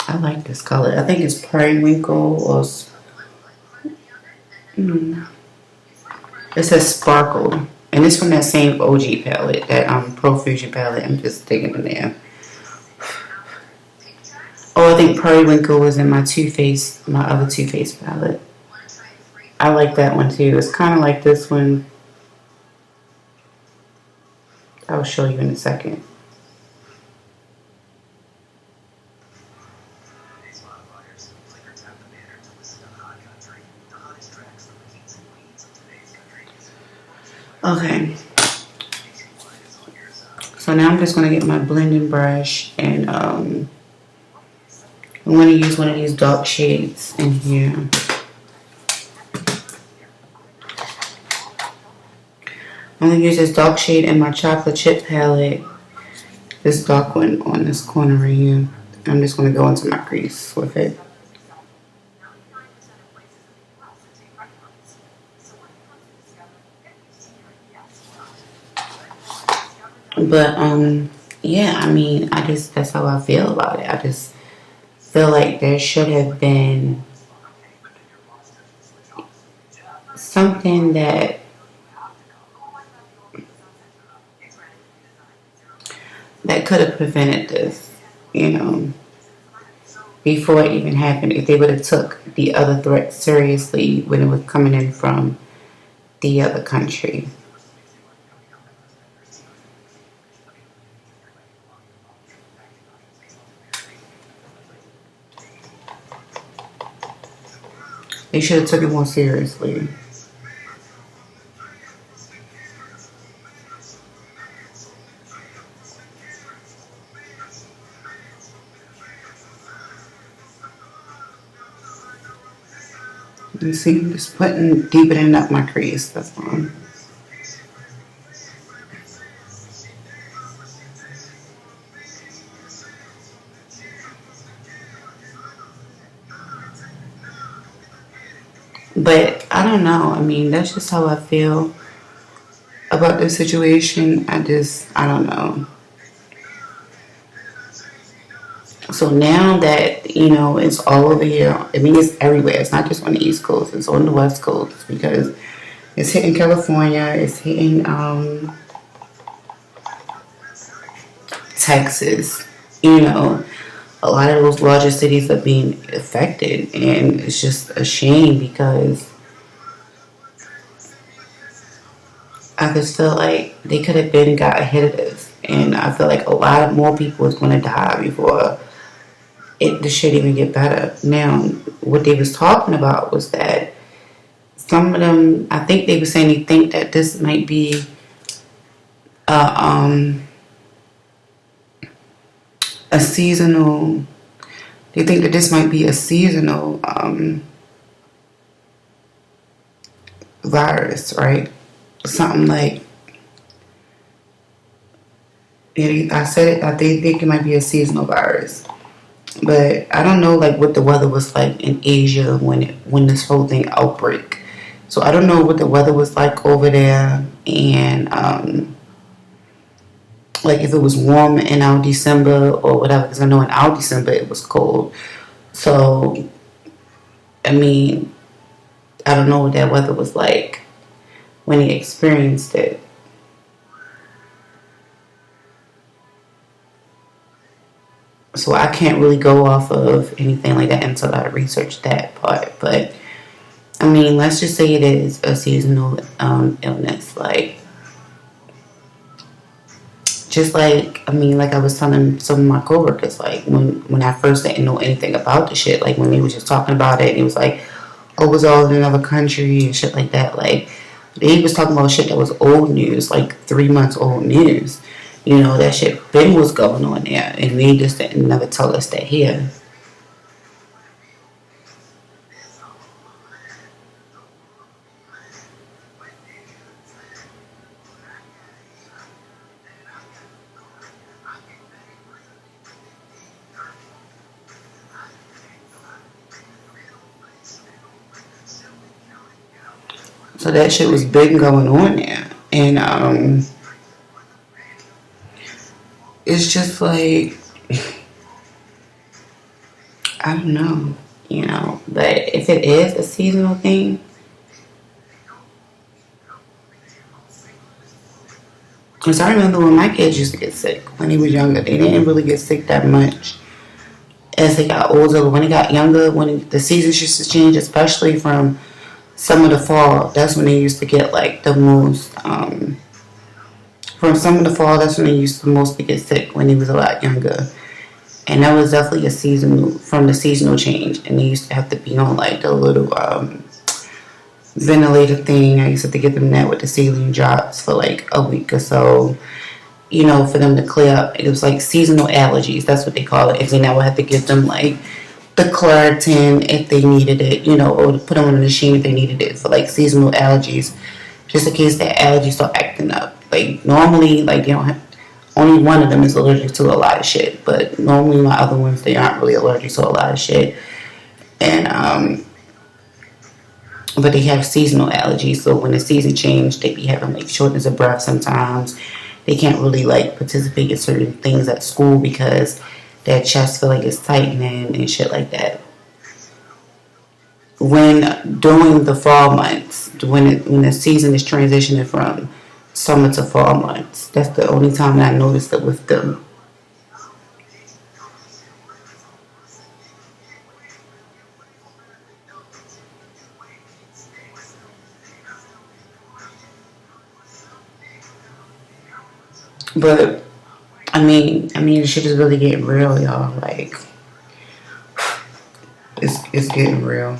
I like this color. I think it's periwinkle or it says sparkle, and it's from that same OG palette, that Profusion palette. I'm just sticking in there. Oh, I think periwinkle was in my other Too Faced palette. I like that one too. It's kind of like this one. I'll show you in a second. Okay, so now I'm just going to get my blending brush and I'm going to use one of these dark shades in here. I'm going to use this dark shade in my chocolate chip palette. This dark one on this corner right here. I'm just going to go into my crease with it. But, yeah, I mean, that's how I feel about it. I just feel like there should have been something that could have prevented this, before it even happened. If they would have took the other threat seriously when it was coming in from the other country. They should have took it more seriously. You see, I'm just deepening up my crease, that's all. But I don't know. I mean, that's just how I feel about the situation. I don't know. So now that, it's all over here, I mean, it's everywhere. It's not just on the East Coast. It's on the West Coast because it's hitting California. It's hitting Texas. A lot of those larger cities are being affected. And it's just a shame because I just feel like they could have got ahead of this. And I feel like a lot more people is going to die before the shit even get better. Now, what they was talking about was that some of them, I think they were saying they think that this might be a seasonal. They think that this might be a seasonal virus, right? Something like. I said it. They think it might be a seasonal virus. But I don't know, like, what the weather was like in Asia when this whole thing outbreak. So I don't know what the weather was like over there, and like if it was warm in our December or whatever. Because I know in our December it was cold. So I mean, I don't know what that weather was like when he experienced it. So I can't really go off of anything like that until I research that part. But, I mean, let's just say it is a seasonal illness. Like, just like, I mean, like I was telling some of my coworkers, like, when I first didn't know anything about the shit, like, when they was just talking about it, and it was like, oh, it was all in another country and shit like that. Like, they was talking about shit that was old news, like 3 months old news. That shit been was going on there, and they just didn't never tell us that here. So that shit was big going on there, and it's just like, I don't know, but if it is a seasonal thing, because I remember when my kids used to get sick when they were younger. They didn't really get sick that much as they got older. But when they got younger, when the seasons used to change, especially from summer to fall, that's when they used to get like the most. From summer to fall, that's when they used to mostly get sick when they was a lot younger. And that was definitely from the seasonal change. And they used to have to be on like the little ventilator thing. I used to have to get them that with the saline drops for like a week or so, for them to clear up. It was like seasonal allergies. That's what they call it. If they now have to give them like the Claritin if they needed it, or to put them on the machine if they needed it for like seasonal allergies. just in case that allergies start acting up. Like normally, like they don't have, only one of them is allergic to a lot of shit, but normally my other ones, they aren't really allergic to a lot of shit. And but they have seasonal allergies, so when the season change, they be having like shortness of breath sometimes. They can't really like participate in certain things at school because their chest feel like it's tightening and shit like that. When during the fall months, when the season is transitioning from summer to fall months, that's the only time that I noticed it with them. But the shit is really getting real, y'all. Like it's getting real.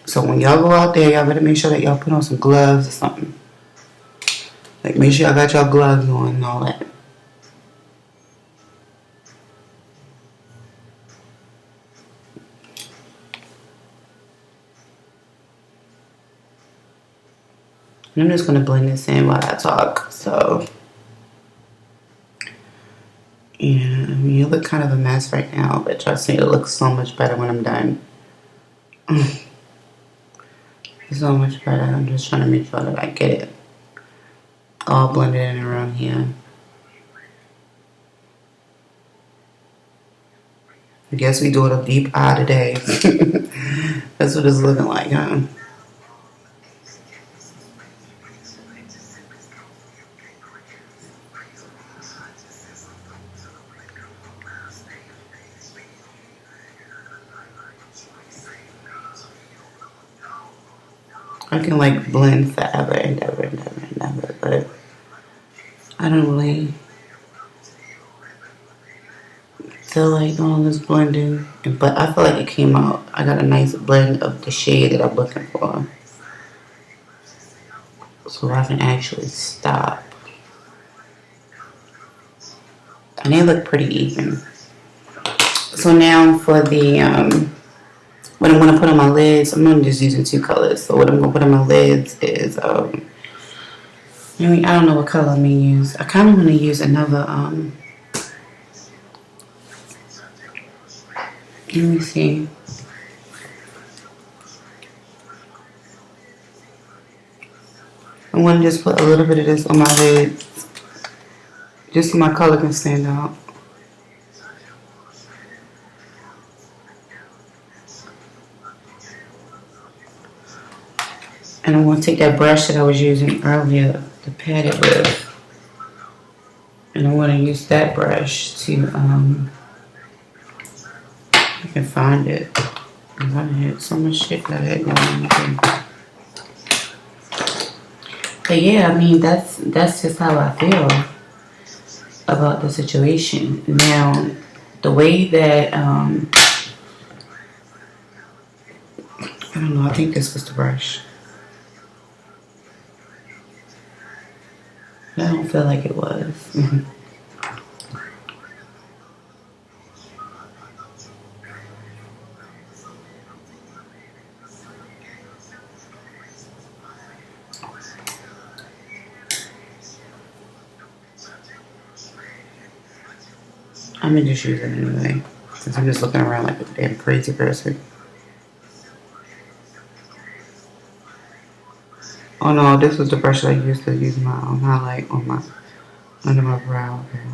So when y'all go out there, y'all better make sure that y'all put on some gloves or something. Like make sure y'all got y'all gloves on and all that. And I'm just gonna blend this in while I talk. So yeah, I mean you look kind of a mess right now, but trust me, it looks so much better when I'm done. It's so much better. I'm just trying to make sure that I get it all blended in around here. I guess we do it a deep eye today. That's what it's looking like, huh? I can like blend forever and ever and ever and ever, but I don't really feel like doing this blending. But I feel like it came out. I got a nice blend of the shade that I'm looking for. So I can actually stop. And they look pretty even. So now for the what I'm gonna put on my lids, I'm only just using 2 colors. So what I'm gonna put on my lids is I don't know what color I'm gonna use. I kinda wanna use another let me see. I wanna just put a little bit of this on my lids. Just so my color can stand out. And I'm going to take that brush that I was using earlier to pat it with. And I'm going to use that brush to, I can find it. I had so much shit that I had going on. But yeah, I mean, that's just how I feel about the situation. Now, the way that, I don't know, I think this was the brush. I don't feel like it was. I'm gonna just use it anyway, since I'm just looking around like a damn crazy person. Oh no, this was the brush that I used to use my highlight on my under my brow. Okay.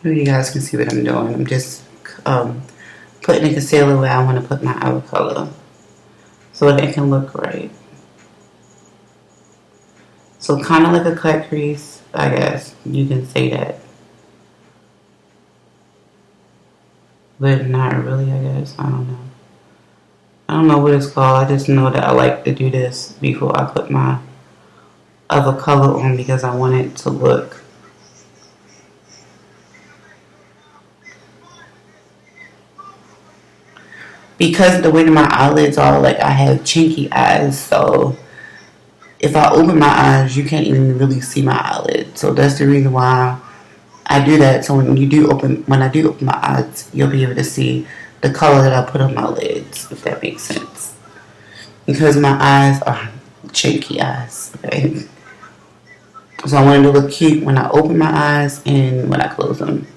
Maybe you guys can see what I'm doing. I'm just putting the concealer where I want to put my outer color, so that it can look right. So kind of like a cut crease, I guess you can say that. But not really, I guess. I don't know. I don't know what it's called. I just know that I like to do this before I put my other color on because I want it to look because the way that my eyelids are, like, I have chinky eyes, so if I open my eyes, you can't even really see my eyelids. So that's the reason why I do that. So when I do open my eyes, you'll be able to see the color that I put on my lids, if that makes sense. Because my eyes are chinky eyes, okay? So I wanted to look cute when I open my eyes and when I close them.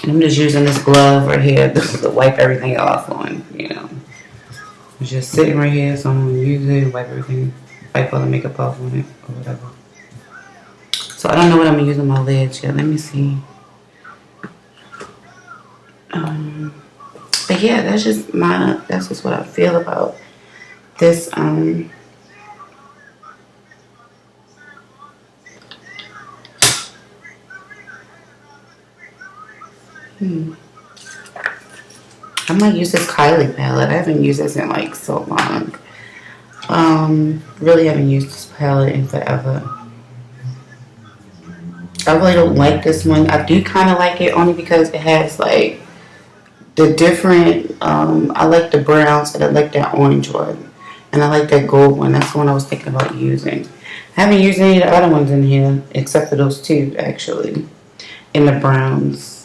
I'm just using this glove right here to wipe everything off on, you know. It's just sitting right here, so I'm going to use it, wipe all the makeup off on it, or whatever. So I don't know what I'm going to use on my lids yet. Let me see. But yeah, that's just what I feel about this, I might use this Kylie palette. I haven't used this in like so long. Really haven't used this palette in forever. I really don't like this one. I do kind of like it only because it has like the different, I like the browns and I like that orange one. And I like that gold one. That's the one I was thinking about using. I haven't used any of the other ones in here except for those two actually. In the browns.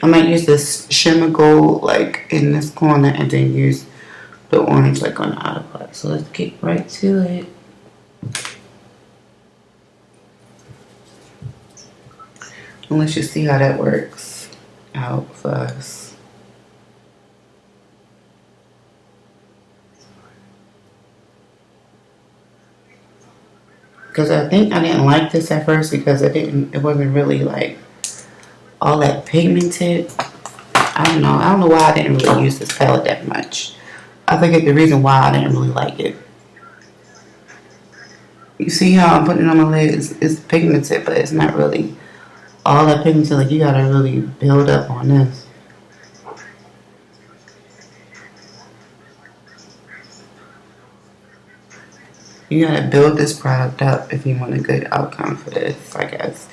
I might use this shimmer gold like in this corner and then use the orange like on the outer part. So let's get right to it. And let's just see how that works out for us. Because I think I didn't like this at first because it wasn't really like all that pigmented. I don't know why I didn't really use this palette that much. I think it's the reason why I didn't really like it. You see how I'm putting it on my lids? It's pigmented, but it's not really all that pigmented. Like, you gotta really build up on this. You gotta build this product up if you want a good outcome for this, I guess.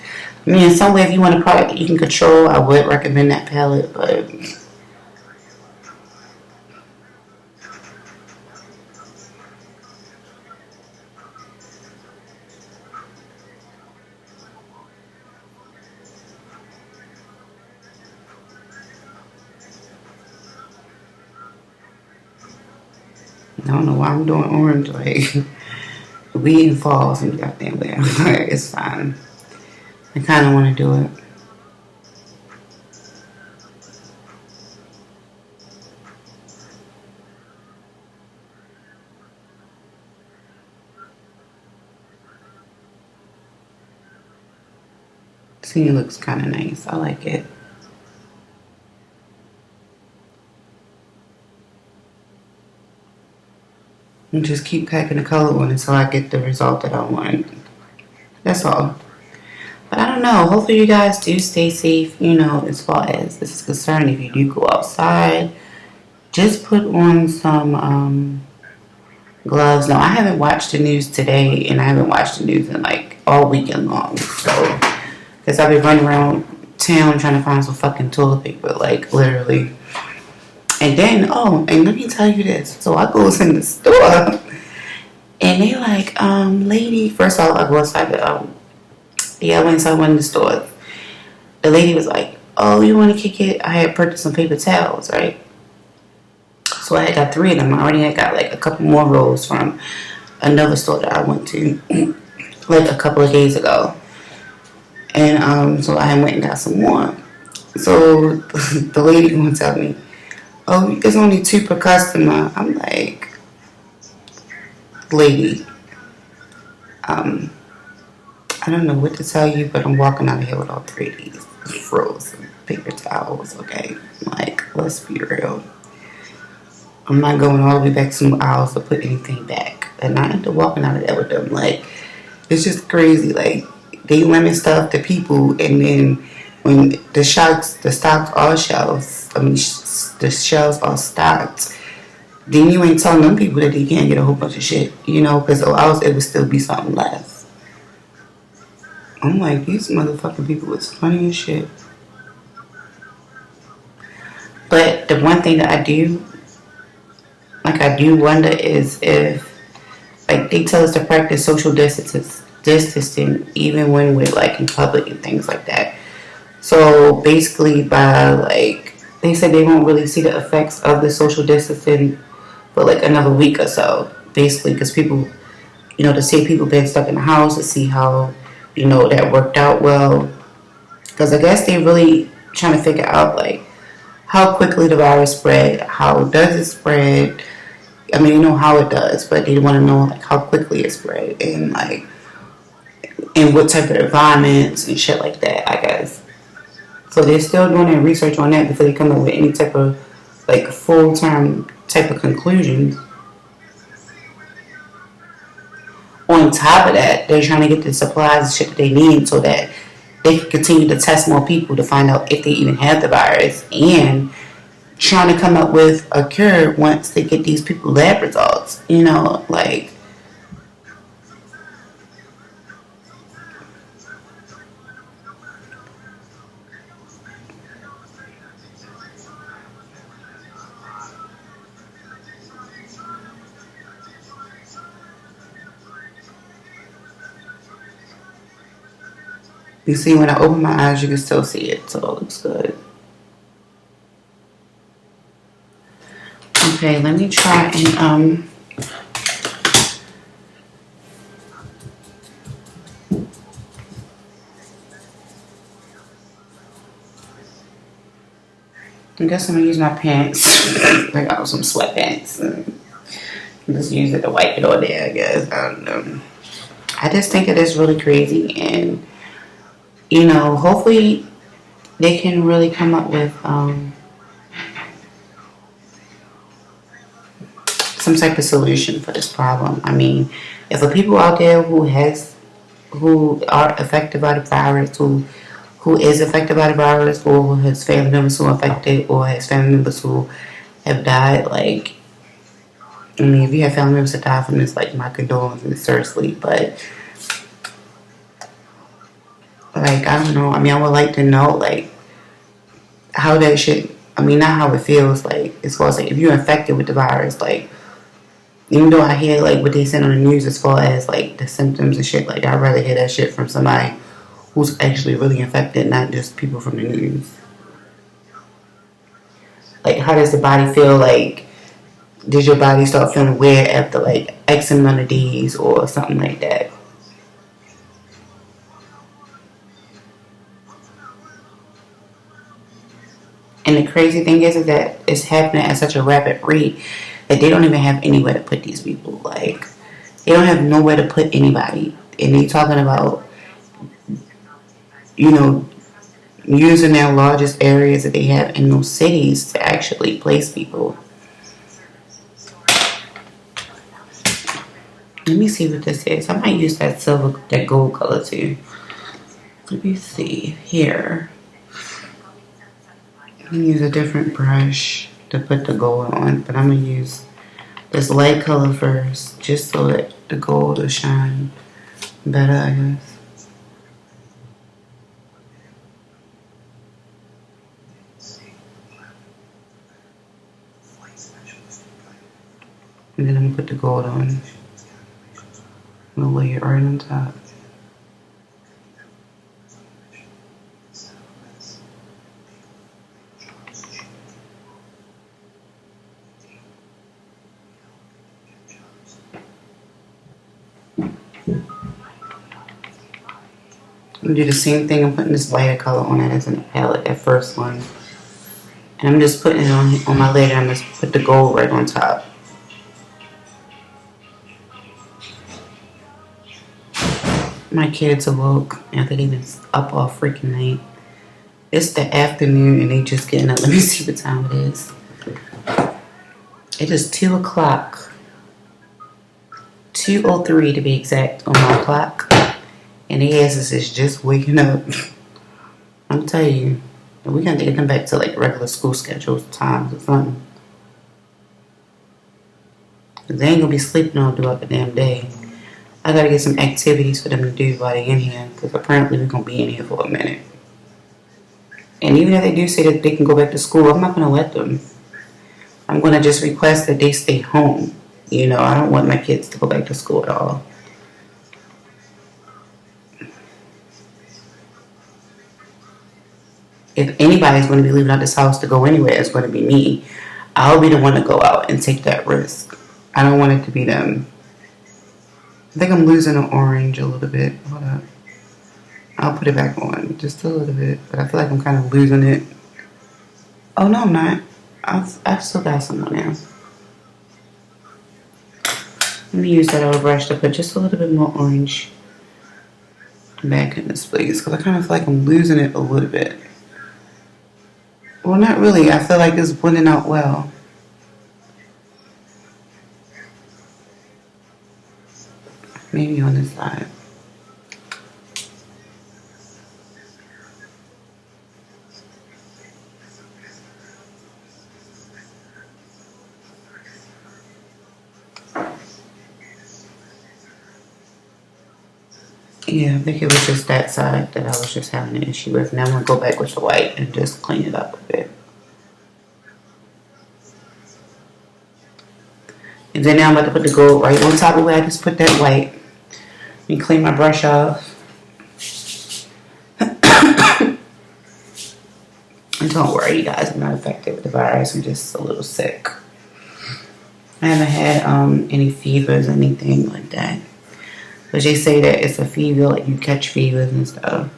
I mean, in some way, if you want a product that you can control, I would recommend that palette, but I don't know why I'm doing orange. Like, we in fall some goddamn way. It's fine. I kind of want to do it. See, it looks kind of nice. I like it. And just keep packing the color on until I get the result that I want. That's all. But I don't know. Hopefully you guys do stay safe, you know, as far as this is concerned. If you do go outside, just put on some gloves. Now, I haven't watched the news today, and I haven't watched the news in like all weekend long. So, because I've been running around town trying to find some fucking toilet paper, like literally. And then, oh, and let me tell you this. So I goes in the store, and they like, lady, first off, I go outside I went inside one of the stores. The lady was like, oh, you want to kick it? I had purchased some paper towels, right? So I had got 3 of them. I already had got like a couple more rolls from another store that I went to like a couple of days ago. And so I went and got some more. So the lady gonna tell me, oh, it's only 2 per customer. I'm like, lady, I don't know what to tell you, but I'm walking out of here with all 3 of these frozen paper towels, okay? Like, let's be real. I'm not going all the way back to my aisles to put anything back. And I end up walking out of there with them. Like, it's just crazy. Like, they limit stuff to people, and then when the stocks are shelves, the shelves are stocked, then you ain't telling them people that they can't get a whole bunch of shit, you know, because else it would still be something left. I'm like, these motherfucking people is funny as shit. But the one thing that I do wonder is if, like, they tell us to practice social distancing even when we're, like, in public and things like that. So basically, by, like, they said they won't really see the effects of the social distancing for like another week or so. Basically, because people, you know, to see people being stuck in the house, to see how, you know, that worked out well. Because I guess they really trying to figure out, like, how quickly the virus spread, how does it spread. I mean, you know how it does, but they want to know, like, how quickly it spread and, like, in what type of environments and shit like that, I guess. So they're still doing their research on that before they come up with any type of, like, full-term type of conclusions. On top of that, they're trying to get the supplies and shit that they need so that they can continue to test more people to find out if they even have the virus, and trying to come up with a cure once they get these people lab results, you know, like. You see, when I open my eyes, you can still see it, so it looks good. Okay, let me try and, I guess I'm gonna use my pants. I got some sweatpants. And just use it to wipe it on there, I guess. I don't know. I just think it is really crazy, and, you know, hopefully they can really come up with some type of solution for this problem. I mean, if the people out there who are affected by the virus, who is affected by the virus, or who has family members who are affected, or has family members who have died, like, I mean, if you have family members that die from this, like, my condolences, seriously, but, like, I don't know. I mean, I would like to know, like, how that shit, I mean, not how it feels, like, as far as, like, if you're infected with the virus, like, even though I hear, like, what they said on the news as far as, like, the symptoms and shit, like, I'd rather hear that shit from somebody who's actually really infected, not just people from the news. Like, how does the body feel? Like, does your body start feeling weird after, like, X amount of days or something like that? And the crazy thing is that it's happening at such a rapid rate that they don't even have anywhere to put these people. Like, they don't have nowhere to put anybody. And they talking about, you know, using their largest areas that they have in those cities to actually place people. Let me see what this is. I might use that gold color too. Let me see here. I'm gonna use a different brush to put the gold on, but I'm gonna use this light color first, just so that the gold will shine better, I guess. And then I'm gonna put the gold on. I'm gonna lay it right on top. I'm gonna do the same thing. I'm putting this lighter color on it as in the palette, that first one. And I'm just putting it on my lid, and I'm just put the gold right on top. My kids awoke after they was up all freaking night. It's the afternoon and they just getting up. Let me see what time it is. It is 2 o'clock. 2:03 to be exact on my clock. And the asses is just waking up. I'm telling you, we got to get them back to like regular school schedules, times or something. They ain't gonna be sleeping all throughout the damn day. I gotta get some activities for them to do while they're in here, because apparently we're gonna be in here for a minute. And even if they do say that they can go back to school, I'm not gonna let them. I'm gonna just request that they stay home. You know, I don't want my kids to go back to school at all. If anybody's going to be leaving out this house to go anywhere, it's going to be me. I'll be the one to go out and take that risk. I don't want it to be them. I think I'm losing the orange a little bit. Hold up. I'll put it back on just a little bit, but I feel like I'm kind of losing it. Oh, no, I'm not. I've still got some on there. Let me use that other brush to put just a little bit more orange back in this place, because I kind of feel like I'm losing it a little bit. Well, not really. I feel like it's blending out well. Maybe on this side. Yeah, I think it was just that side that I was just having an issue with. Now I'm going to go back with the white and just clean it up a bit. And then now I'm about to put the gold right on top of where I just put that white. Let me clean my brush off. And don't worry, you guys, I'm not affected with the virus. I'm just a little sick. I haven't had any fevers or anything like that. But they say that it's a fever, like you catch fevers and stuff.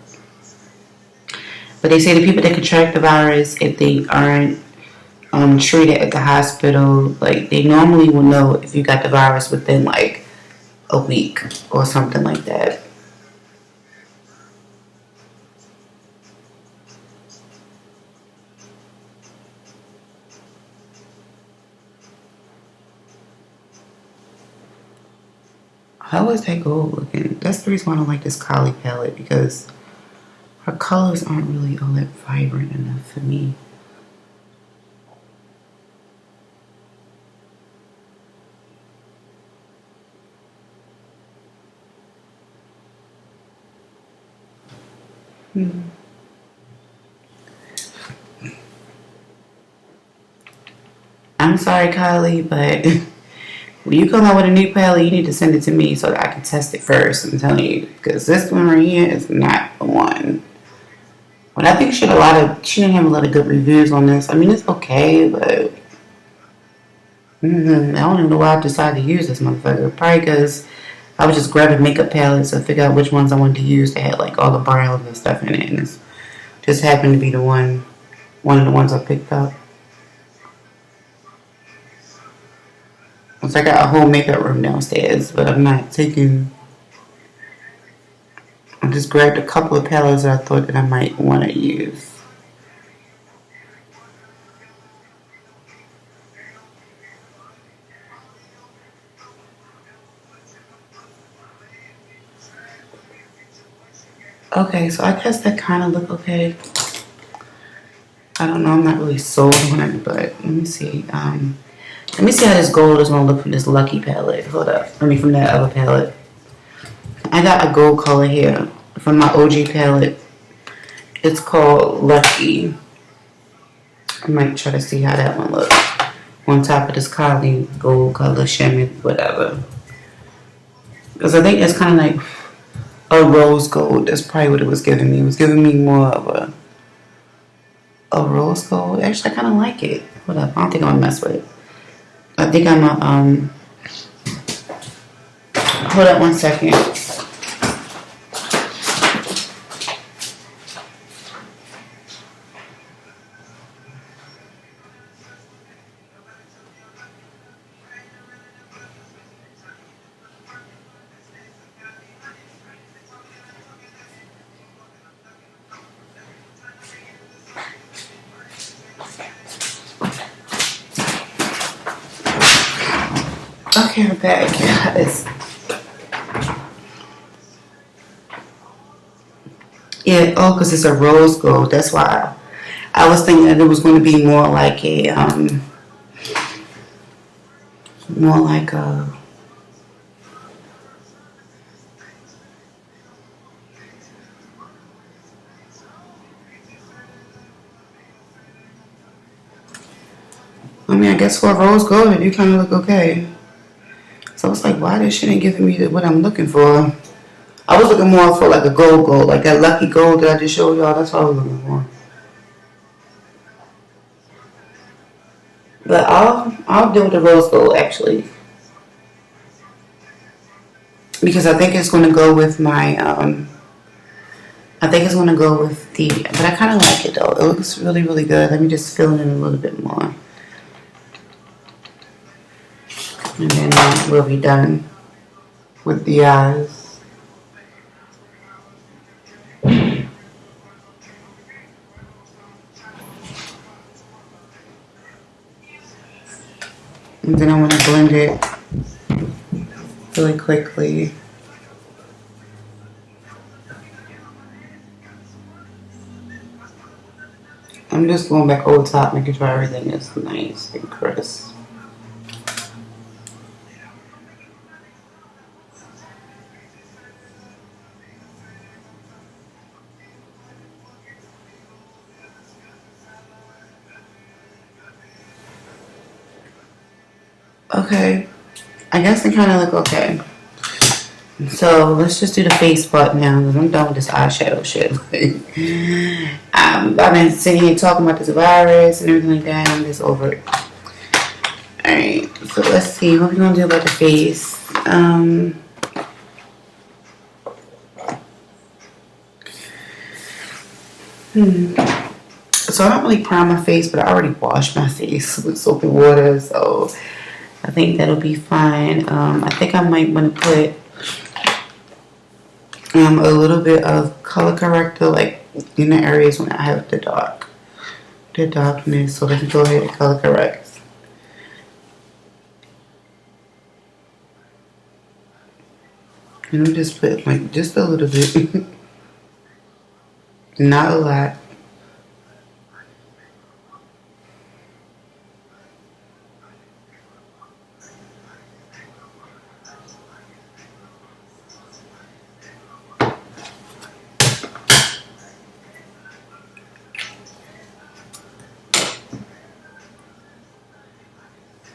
But they say the people that contract the virus, if they aren't treated at the hospital, like they normally will know if you got the virus within like a week or something like that. How is that gold looking? That's the reason why I don't like this Kylie palette, because her colors aren't really all that vibrant enough for me. I'm sorry, Kylie, but when you come out with a new palette, you need to send it to me so that I can test it first. I'm telling you, because this one right here is not the one. But I think she didn't have a lot of good reviews on this. I mean, it's okay, but I don't even know why I decided to use this motherfucker. Probably because I was just grabbing makeup palettes to figure out which ones I wanted to use. They had like all the browns and stuff in it, and it just happened to be the one of the ones I picked up. So I got a whole makeup room downstairs, but I'm not taking. I just grabbed a couple of palettes that I thought that I might want to use. Okay, so I guess that kind of look okay. I don't know, I'm not really sold on it, but let me see. Let me see how this gold is going to look from this Lucky palette. Hold up. I mean, from that other palette. I got a gold color here from my OG palette. It's called Lucky. I might try to see how that one looks. On top of this Kylie gold color, shimmy, whatever. Because I think it's kind of like a rose gold. That's probably what it was giving me. It was giving me more of a rose gold. Actually, I kind of like it. Hold up. I don't think I'm going to mess with it. I think I'm a, hold up 1 second. Okay, I'm back, guys. Yeah, oh, because it's a rose gold. That's why I was thinking that it was going to be more like a, more like a, I mean, I guess for a rose gold, it do kind of look okay. So it's like, why this shit ain't giving me what I'm looking for? I was looking more for like a gold, like that lucky gold that I just showed y'all. That's what I was looking for. But I'll deal with the rose gold actually, because I think it's going to go with my I think it's going to go with the. But I kind of like it though. It looks really really good. Let me just fill it in a little bit more, and then we'll be done with the eyes. And then I want to blend it really quickly. I'm just going back over top, making sure everything is nice and crisp. Okay, I guess I kind of look okay. So let's just do the face part now, because I'm done with this eyeshadow shit. I've been sitting here talking about this virus and everything like that, and I'm just over it. Alright, so let's see, what we're going to do about the face. So I don't really prime my face, but I already washed my face with soap and water, so I think that'll be fine. I think I might want to put a little bit of color corrector, like in the areas when I have the darkness, so let me go ahead and color correct. And I'm just put like just a little bit, not a lot.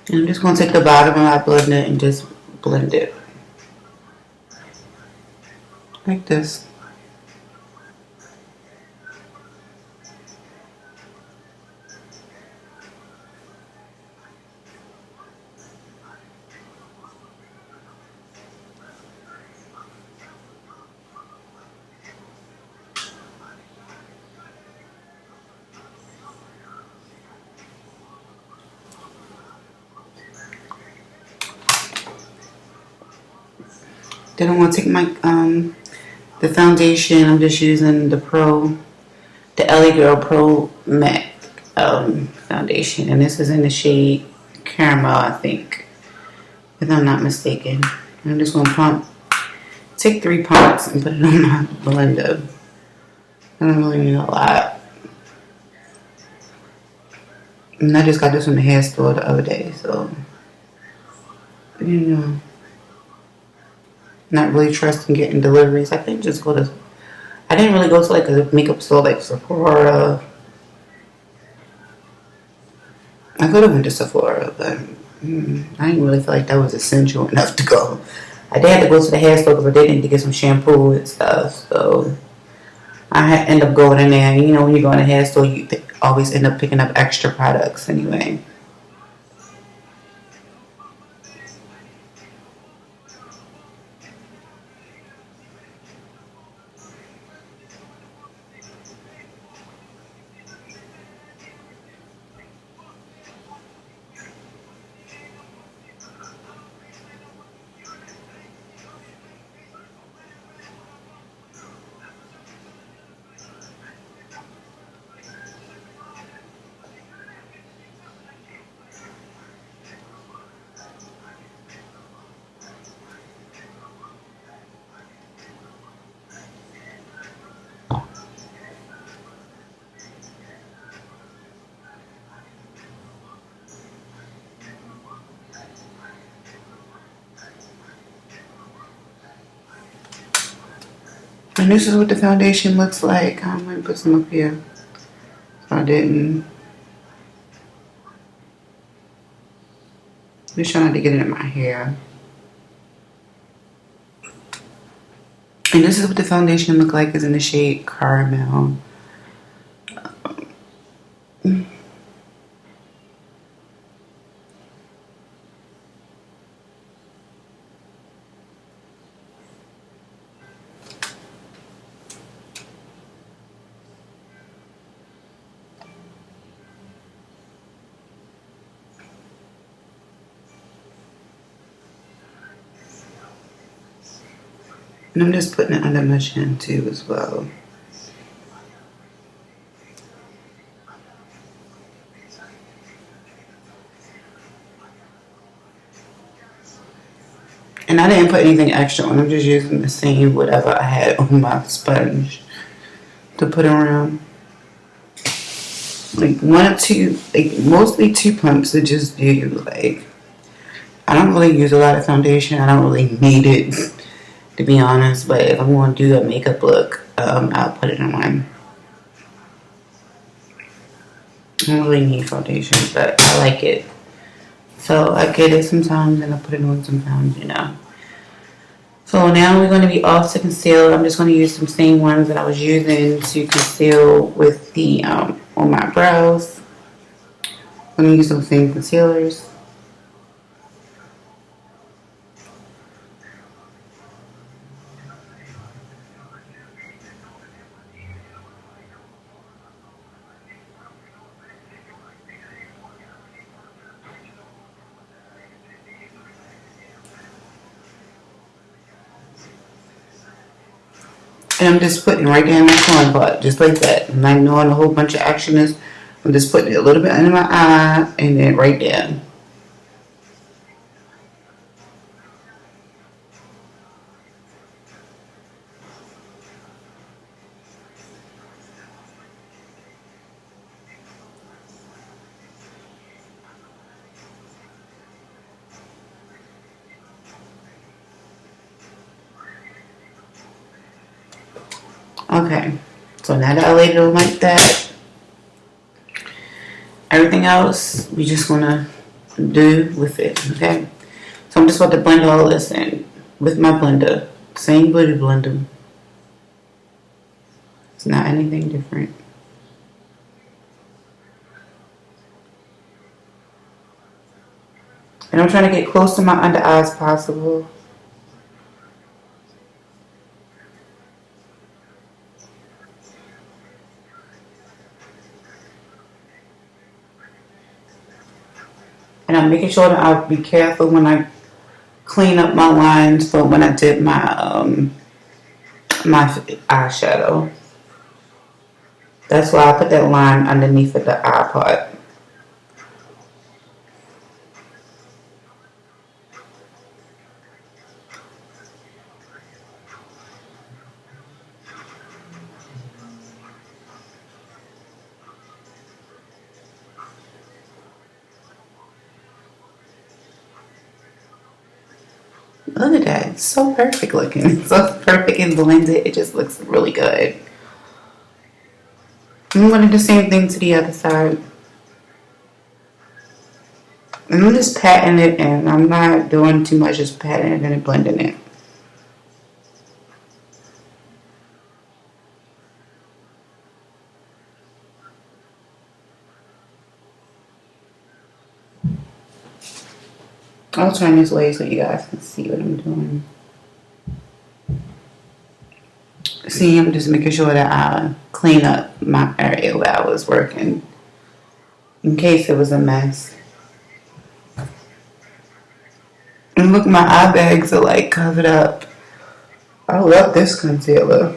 And I'm just going to take the bottom of my blender and just blend it. Like this. Then I'm going to take my, the foundation. I'm just using the LA Girl Pro Matte foundation. And this is in the shade Caramel, I think, if I'm not mistaken. I'm just going to take 3 pumps and put it on my blender. I don't really need a lot. And I just got this from the hair store the other day, so, you know. Not really trusting getting deliveries. I think just go to. I didn't really go to like a makeup store like Sephora. I could have went to Sephora, but I didn't really feel like that was essential enough to go. I did have to go to the hair store because I did need to get some shampoo and stuff. So I end up going in there. You know, when you go in the hair store, you always end up picking up extra products anyway. And this is what the foundation looks like. I'm going to put some up here. I didn't. Just trying not to get it in my hair. And this is what the foundation look like. It's in the shade Caramel. And I'm just putting it under my chin too as well. And I didn't put anything extra on. I'm just using the same whatever I had on my sponge to put around. Like one or two, like mostly 2 pumps to just do. Like, I don't really use a lot of foundation. I don't really need it, to be honest. But if I'm going to do a makeup look, I'll put it on. I don't really need foundation, but I like it. So I get it sometimes and I put it on sometimes, you know. So now we're going to be off to conceal. I'm just going to use some same ones that I was using to conceal with the, on my brows. I'm going to use those same concealers. And I'm just putting right there in my corn part, just like that. I'm not doing a whole bunch of action. I'm just putting it a little bit under my eye and then right there. Okay, so now that I laid it on like that, everything else we just gonna do with it, okay? So I'm just about to blend all this in with my blender, same beauty blender. It's not anything different. And I'm trying to get close to my under eye as possible. And I'm making sure that I'll be careful when I clean up my lines for when I dip my my eyeshadow. That's why I put that line underneath of the eye part. Look at that. It's so perfect looking. It's so perfect and blended. It just looks really good. I'm going to do the same thing to the other side. And I'm just patting it in. I'm not doing too much, just patting it in and blending it. I'll turn this way so you guys can see what I'm doing. See, I'm just making sure that I clean up my area where I was working in case it was a mess. And look, my eye bags are like covered up. I love this concealer.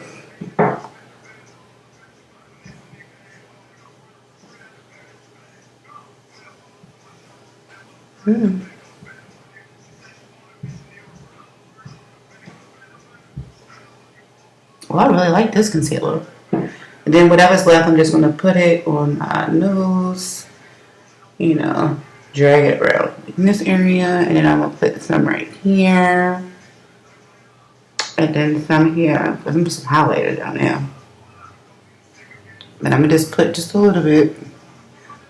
Well, I really like this concealer. And then whatever's left, I'm just going to put it on my nose. You know, drag it around in this area. And then I'm going to put some right here. And then some here. There's some highlighter down there. But I'm going to just put just a little bit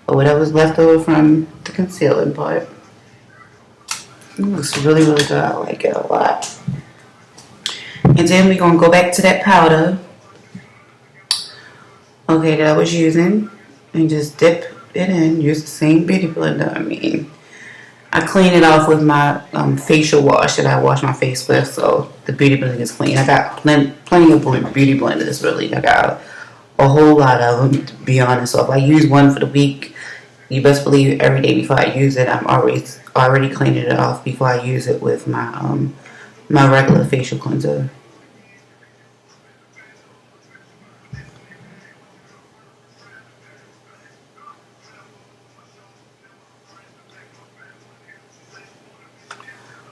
of whatever's left over from the concealing part. It looks really, really good. I like it a lot. And then we're going to go back to that powder, okay, that I was using. And just dip it in. Use the same beauty blender. I mean, I clean it off with my facial wash that I wash my face with. So the beauty blender is clean. I got plenty of beauty blenders, really. I got a whole lot of them, to be honest. So if I use one for the week, you best believe every day before I use it, I'm already cleaning it off before I use it with my my regular facial cleanser.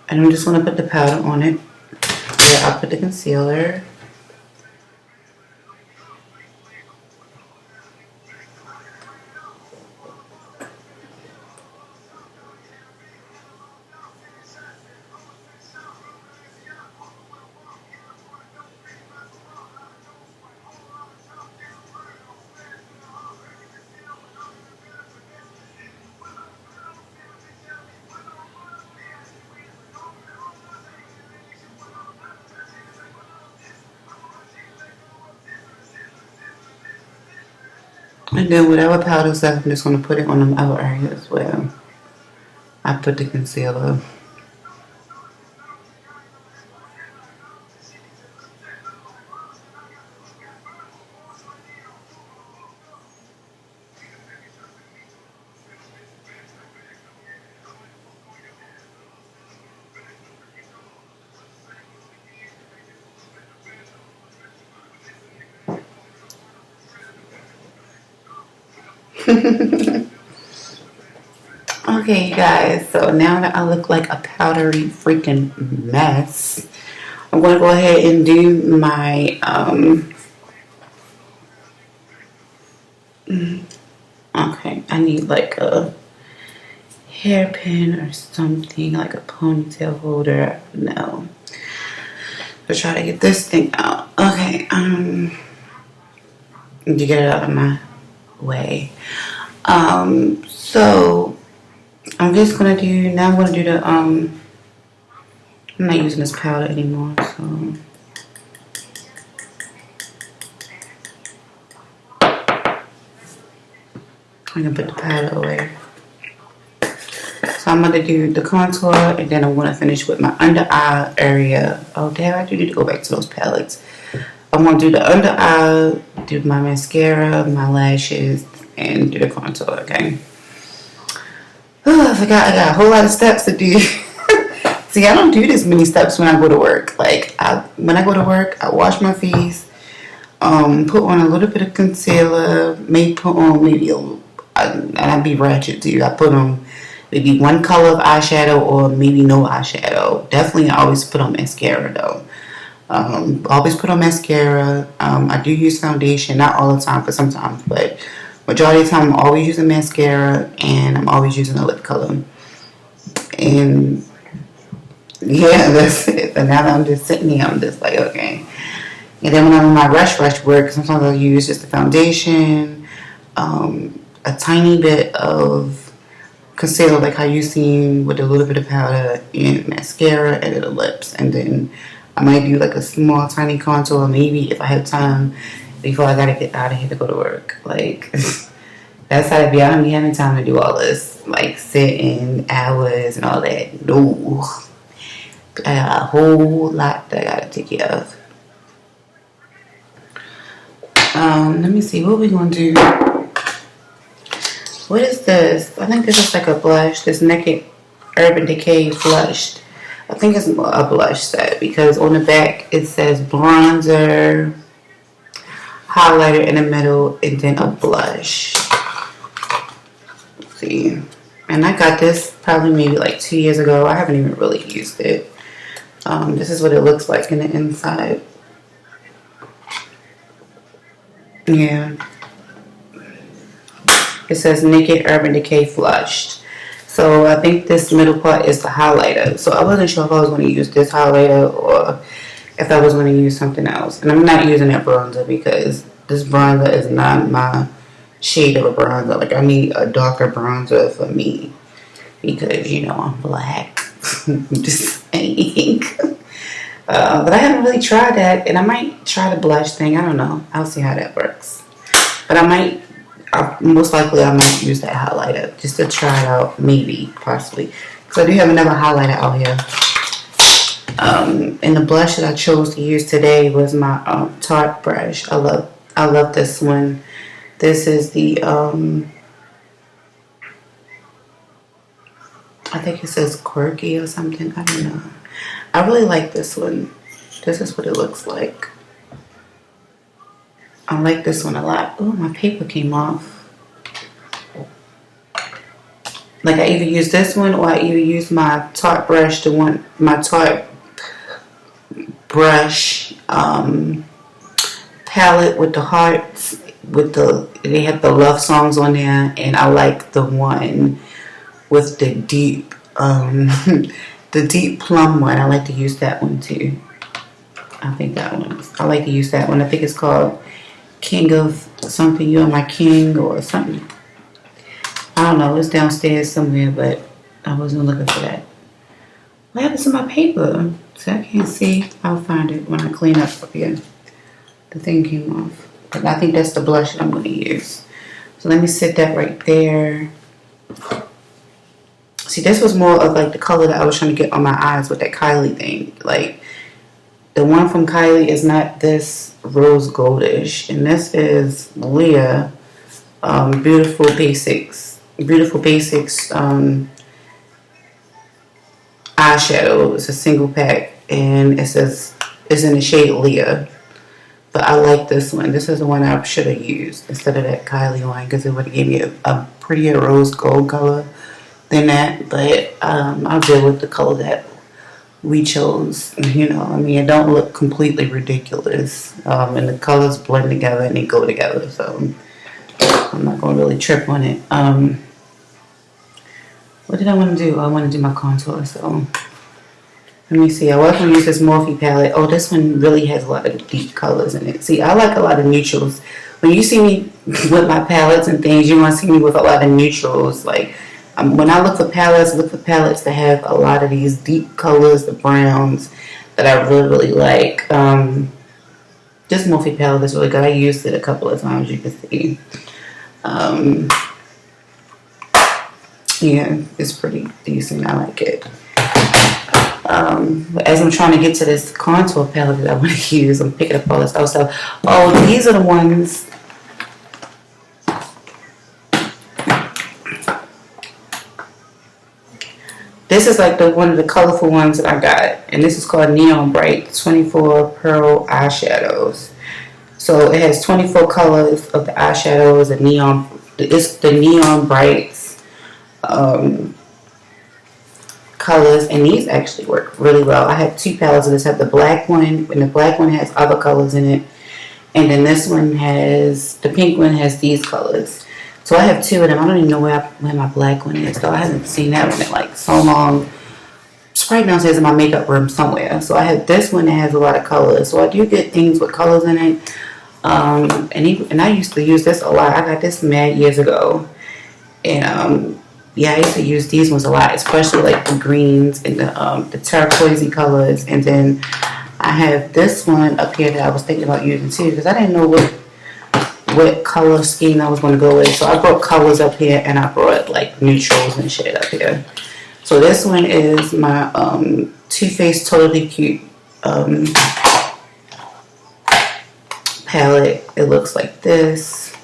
And I'm just going to put the powder on it. Yeah, I'll put the concealer. And then whatever powder's left, I'm just going to put it on the other area as well. I put the concealer. Okay, you guys, so now that I look like a powdery freaking mess, I'm going to go ahead and do my, okay, I need like a hairpin or something, like a ponytail holder, no. I'll try to get this thing out. Okay, to get it out of my way. So I'm just gonna do, now I'm gonna do the, I'm not using this powder anymore, so. I'm gonna put the powder away. So I'm gonna do the contour, and then I'm gonna finish with my under eye area. Oh damn, I do need to go back to those palettes. I'm gonna do the under eye, do my mascara, my lashes, and do the contour, okay? Oh, I forgot I got a whole lot of steps to do. See, I don't do this many steps when I go to work. Like, when I go to work, I wash my face, put on a little bit of concealer, put on maybe a little, and I'd be ratchet too. I put on maybe one color of eyeshadow or maybe no eyeshadow. Definitely I always put on mascara though. Always put on mascara. I do use foundation, not all the time, but sometimes, but majority of the time I'm always using mascara, and I'm always using a lip color. And yeah, that's it. And now that I'm just sitting here, I'm just like, okay. And then when I'm in my rush work, sometimes I'll use just the foundation, a tiny bit of concealer, like how you seen, with a little bit of powder, and mascara, and the lips. And then I might do like a small, tiny contour, maybe if I have time, before I gotta get out of here to go to work. Like, that's how it be. I don't be having time to do all this, like sitting hours and all that. No. I got a whole lot that I gotta take care of. Let me see, what we gonna do? What is this? I think this is like a blush. This Naked Urban Decay Flushed. I think it's a blush set, because on the back it says bronzer, highlighter in the middle, and then a blush. Let's see. And I got this probably maybe like 2 years ago. I haven't even really used it. This is what it looks like in the inside. Yeah. It says Naked Urban Decay Flushed. So I think this middle part is the highlighter. So I wasn't sure if I was going to use this highlighter or if I was going to use something else. And I'm not using that bronzer because this bronzer is not my shade of a bronzer. Like, I need a darker bronzer for me because, you know, I'm black. I'm just saying. But I haven't really tried that, and I might try the blush thing. I don't know. I'll see how that works. But most likely I might use that highlighter just to try it out, maybe, possibly. So I do have another highlighter out here. And the blush that I chose to use today was my Tarte brush. I love this one. This is the I think it says QUIRKY or something. I don't know. I really like this one. This is what it looks like. I like this one a lot. Oh, my paper came off. Like, I either use this one or I either use my Tarte brush, my Tarte brush palette with the hearts, they have the love songs on there, and I like the one with the deep the deep plum one. I like to use that one too. I think that one. I like to use that one. I think it's called King of something. You're my king or something. I don't know. It's downstairs somewhere, but I wasn't looking for that. What happened to my paper? So I can't see. I'll find it when I clean up here. The thing came off. But I think that's the blush that I'm going to use. So let me set that right there. See, this was more of like the color that I was trying to get on my eyes with that Kylie thing. Like, the one from Kylie is not this rose goldish. And this is Leah Beautiful Basics eyeshadow. It's a single pack, and it says it's in the shade Leah. But I like this one. This is the one I should have used instead of that Kylie one, because it would have gave me a prettier rose gold color than that. But I'll deal with the color that we chose. You know, I mean, it don't look completely ridiculous, and the colors blend together and they go together. So I'm not gonna really trip on it. What did I want to do? I want to do my contour. So let me see. I was going to use this Morphe palette. Oh, this one really has a lot of deep colors in it. See, I like a lot of neutrals. When you see me with my palettes and things, you're going to see me with a lot of neutrals. Like, when I look for palettes, that have a lot of these deep colors, the browns, that I really, really like. This Morphe palette is really good. I used it a couple of times, you can see. Yeah, it's pretty decent. I like it. As I'm trying to get to this contour palette that I want to use, I'm picking up all this other stuff. Oh, these are the ones. This is like one of the colorful ones that I got, and this is called Neon Bright 24 Pearl Eyeshadows. So it has 24 colors of the eyeshadows, and neon. It's the Neon Brights colors, and these actually work really well. I have two palettes of this. I have the black one, and the black one has other colors in it, and then this one has, the pink one has these colors. So I have two of them. I don't even know where my black one is, though. I haven't seen that one in like so long. It's right downstairs in my makeup room somewhere. So I have this one that has a lot of colors. So I do get things with colors in it. And I used to use this a lot. I got this mad years ago, and yeah, I used to use these ones a lot, especially like the greens and the turquoisey colors. And then I have this one up here that I was thinking about using too, because I didn't know what color scheme I was going to go with. So I brought colors up here, and I brought like neutrals and shit up here. So this one is my Too Faced Totally Cute palette. It looks like this,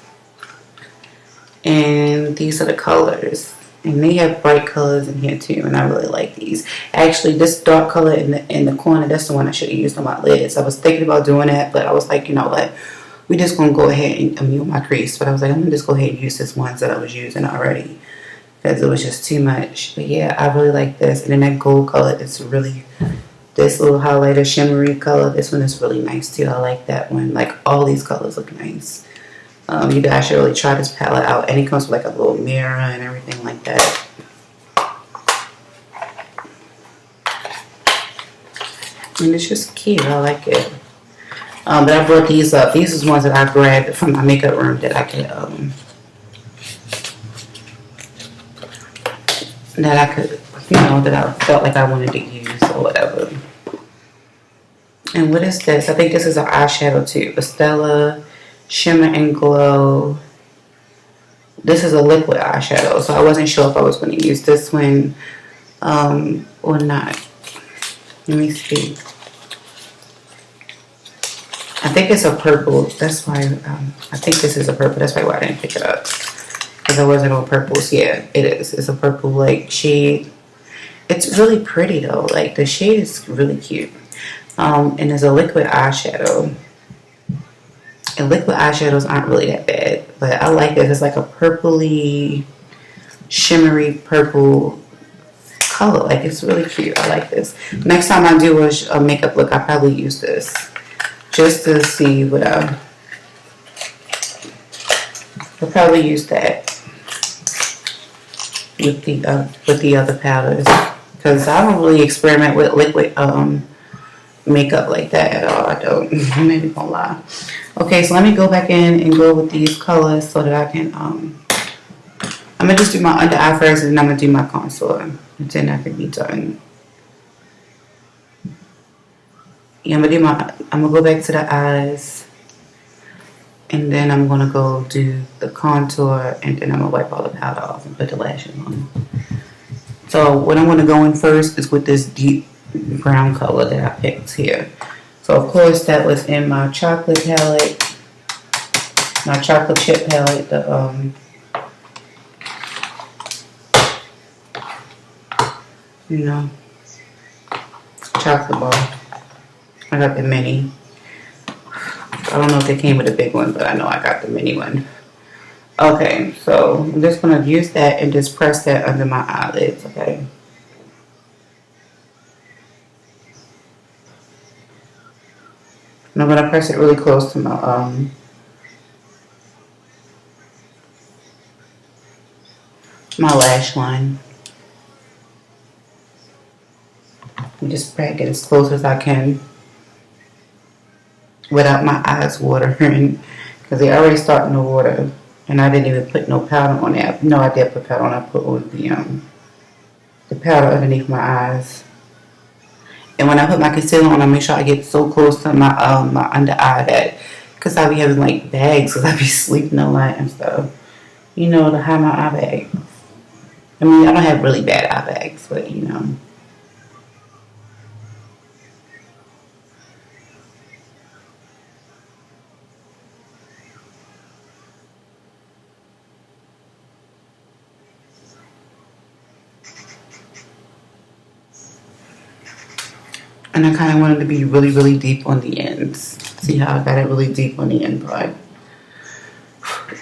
and these are the colors. And they have bright colors in here too, and I really like these. Actually, this dark color in the corner, that's the one I should have used on my lids. I was thinking about doing that, but I was like, you know what? We're just going to go ahead and mute my crease. But I was like, I'm going to just go ahead and use this ones that I was using already, because it was just too much. But yeah, I really like this. And then that gold color is really, this little highlighter shimmery color, this one is really nice too. I like that one. Like, all these colors look nice. You guys should really try this palette out, and it comes with like a little mirror and everything like that. And it's just cute. I like it. But I brought these up. These is ones that I grabbed from my makeup room that I could, you know, that I felt like I wanted to use or whatever. And what is this? I think this is an eyeshadow too. Estella Shimmer and Glow. This is a liquid eyeshadow, so I wasn't sure if I was going to use this one or not. Let me see. I think it's a purple. That's why I think this is a purple. That's why I didn't pick it up, because I wasn't on purples. Yeah, it is. It's a purple like shade. It's really pretty though. Like the shade is really cute. And there's a liquid eyeshadow. And liquid eyeshadows aren't really that bad, but I like this. It's like a purpley, shimmery purple color. Like it's really cute. I like this. Next time I do a makeup look, I'll probably use this just to see what I'll probably use that with the other powders, because I don't really experiment with liquid makeup like that at all. I don't. I'm not even gonna lie. Okay, so let me go back in and go with these colors so that I can I'm gonna just do my under eye first, and then I'm gonna do my contour, and then I can be done. Yeah, I'm gonna go back to the eyes, and then I'm gonna go do the contour, and then I'm gonna wipe all the powder off and put the lashes on. So what I'm gonna go in first is with this deep brown color that I picked here. So of course that was in my chocolate palette, my chocolate chip palette, the you know, chocolate bar. I got the mini. I don't know if they came with a big one, but I know I got the mini one. Okay, so I'm just gonna use that and just press that under my eyelids, okay? And I'm gonna press it really close to my lash line. And just get as close as I can without my eyes watering, because they're already starting to water, and I didn't even put no powder on it. No, I did put powder on. I put on the powder underneath my eyes. And when I put my concealer on, I make sure I get so close to my my under eye that, because I be having like bags, because I be sleeping a lot and stuff, you know, to hide my eye bag. I mean, I don't have really bad eye bags, but you know. And I kind of wanted to be really, really deep on the ends. See how I got it really deep on the end part?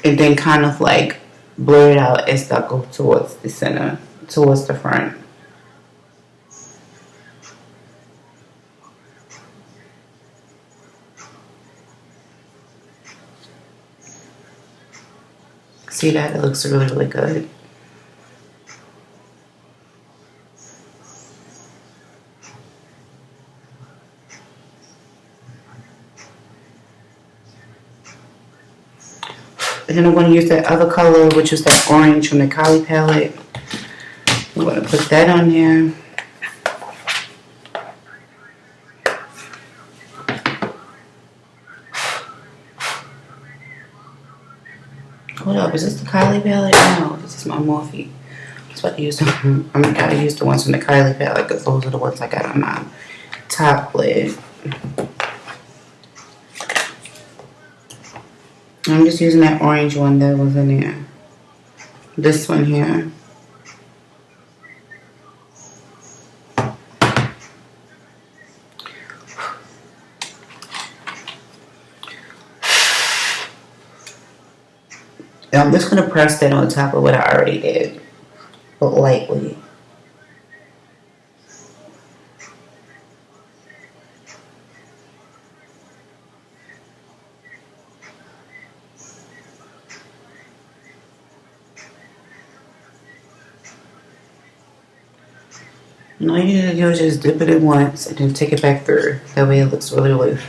And then kind of like blur it out as I go towards the center, towards the front. See that? It looks really, really good. And then I'm going to use that other color, which is that orange from the Kylie palette. I'm going to put that on there. Hold up, is this the Kylie palette? No, this is my Morphe. I was about to use them. I'm going to use the ones from the Kylie palette, because those are the ones I got on my top lid. I'm just using that orange one that was in there. This one here. And I'm just going to press that on top of what I already did, but lightly. And all you need to do is just dip it in once and then take it back through. That way it looks really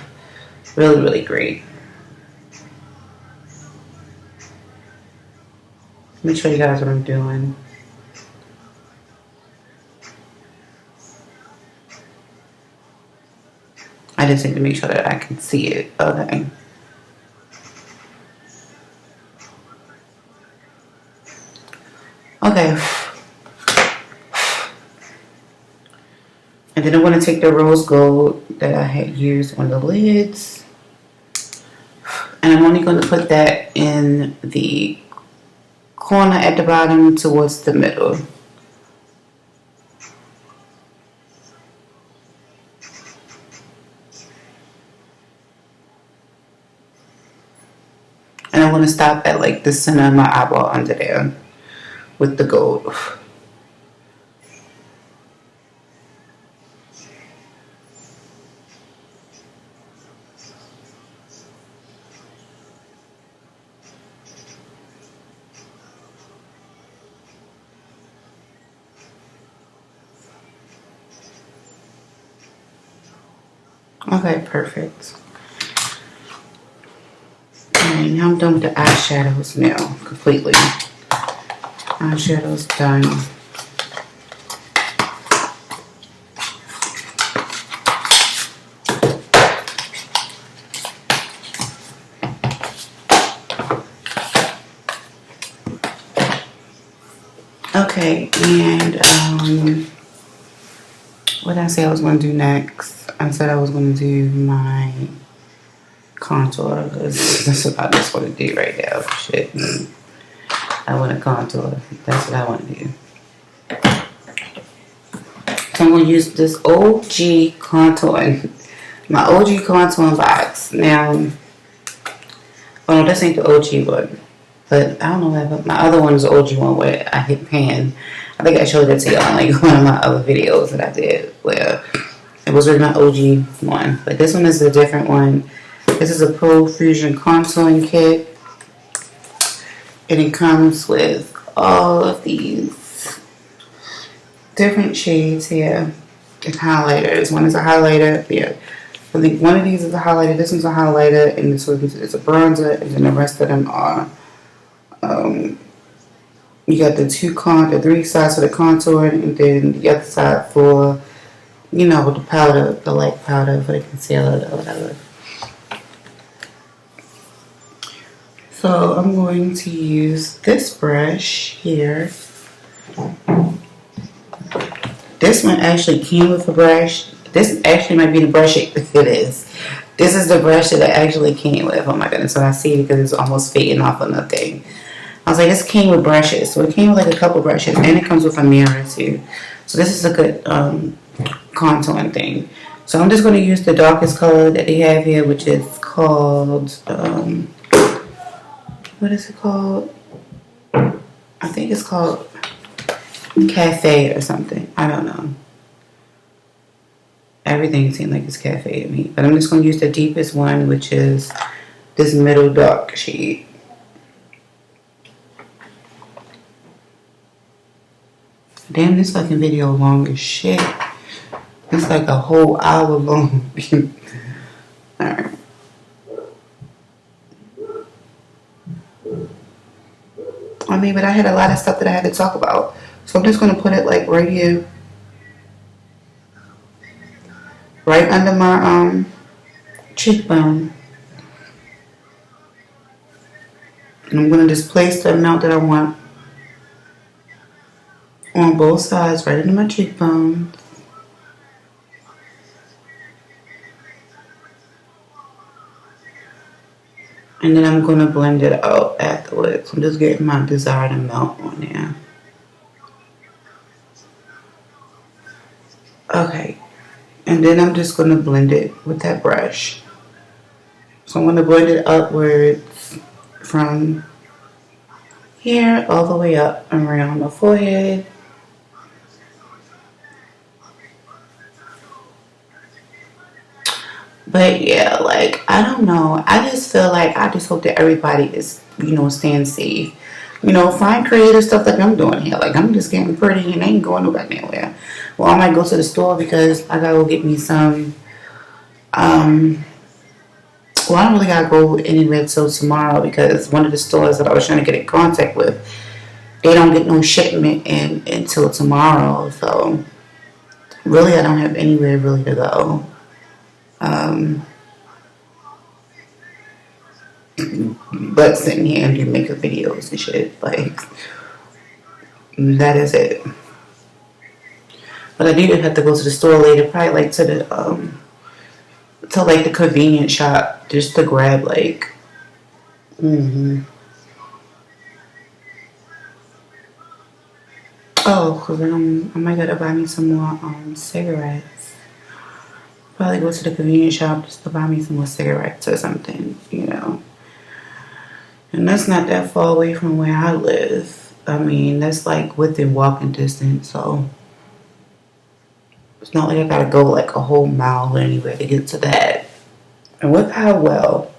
great. Let me show you guys what I'm doing. I just need to make sure that I can see it. Okay. Okay. And then I'm going to take the rose gold that I had used on the lids. And I'm only going to put that in the corner at the bottom towards the middle. And I'm going to stop at like the center of my eyeball under there with the gold. Okay, perfect. Alright, now I'm done with the eyeshadows now, completely. Eyeshadow's done. Okay, and what did I say I was going to do next? I said I was going to do my contour, because that's what I just want to do right now. Shit. I want to contour. That's what I want to do. So I'm going to use this OG contouring. My OG contouring box. Now, oh no, this ain't the OG one. But I don't know why, but my other one is the OG one where I hit pan. I think I showed that to y'all in like one of my other videos that I did where it was really my OG one. But this one is a different one. This is a PROFUSION contouring kit. And it comes with all of these different shades here. And highlighters. One is a highlighter. Yeah. I think one of these is a highlighter. This one's a highlighter. And this one is a bronzer. And then the rest of them are you got the three sides for the contour, and then the other side for, you know, the powder, the light powder for the concealer or whatever. So I'm going to use this brush here. This one actually came with a brush. This actually might be the brush it is. This is the brush that it actually came with. Oh my goodness, when I see it because it's almost fading off on the thing. I was like, this came with brushes. So it came with like a couple brushes, and it comes with a mirror too. So this is a good contouring thing. So I'm just going to use the darkest color that they have here, which is called, what is it called? I think it's called Cafe or something. I don't know. Everything seems like it's Cafe to me. But I'm just going to use the deepest one, which is this middle dark shade. Damn, this fucking video long as shit. It's like a whole hour long. Alright. I mean, but I had a lot of stuff that I had to talk about. So I'm just going to put it like right here. Right under my cheekbone. And I'm going to just place the amount that I want on both sides, right into my cheekbone. And then I'm going to blend it out afterwards. I'm just getting my desired amount on there. Okay. And then I'm just going to blend it with that brush. So I'm going to blend it upwards from here all the way up around the forehead. But yeah, like, I don't know. I just feel like I just hope that everybody is, you know, staying safe. You know, find creative stuff like I'm doing here. Like, I'm just getting pretty and I ain't going nowhere. Well, I might go to the store because I gotta go get me some, well, I don't really gotta go anywhere till tomorrow because one of the stores that I was trying to get in contact with, they don't get no shipment in until tomorrow. So, really, I don't have anywhere really to go. But sitting here and do makeup videos and shit. Like, that is it. But I do have to go to the store later, probably like to the convenience shop just to grab like oh, because then I might gotta buy me some more cigarettes. Probably go to the convenience shop just to buy me some more cigarettes or something, you know. And that's not that far away from where I live. I mean, that's like within walking distance, so it's not like I gotta go like a whole mile or anywhere to get to that. And look how well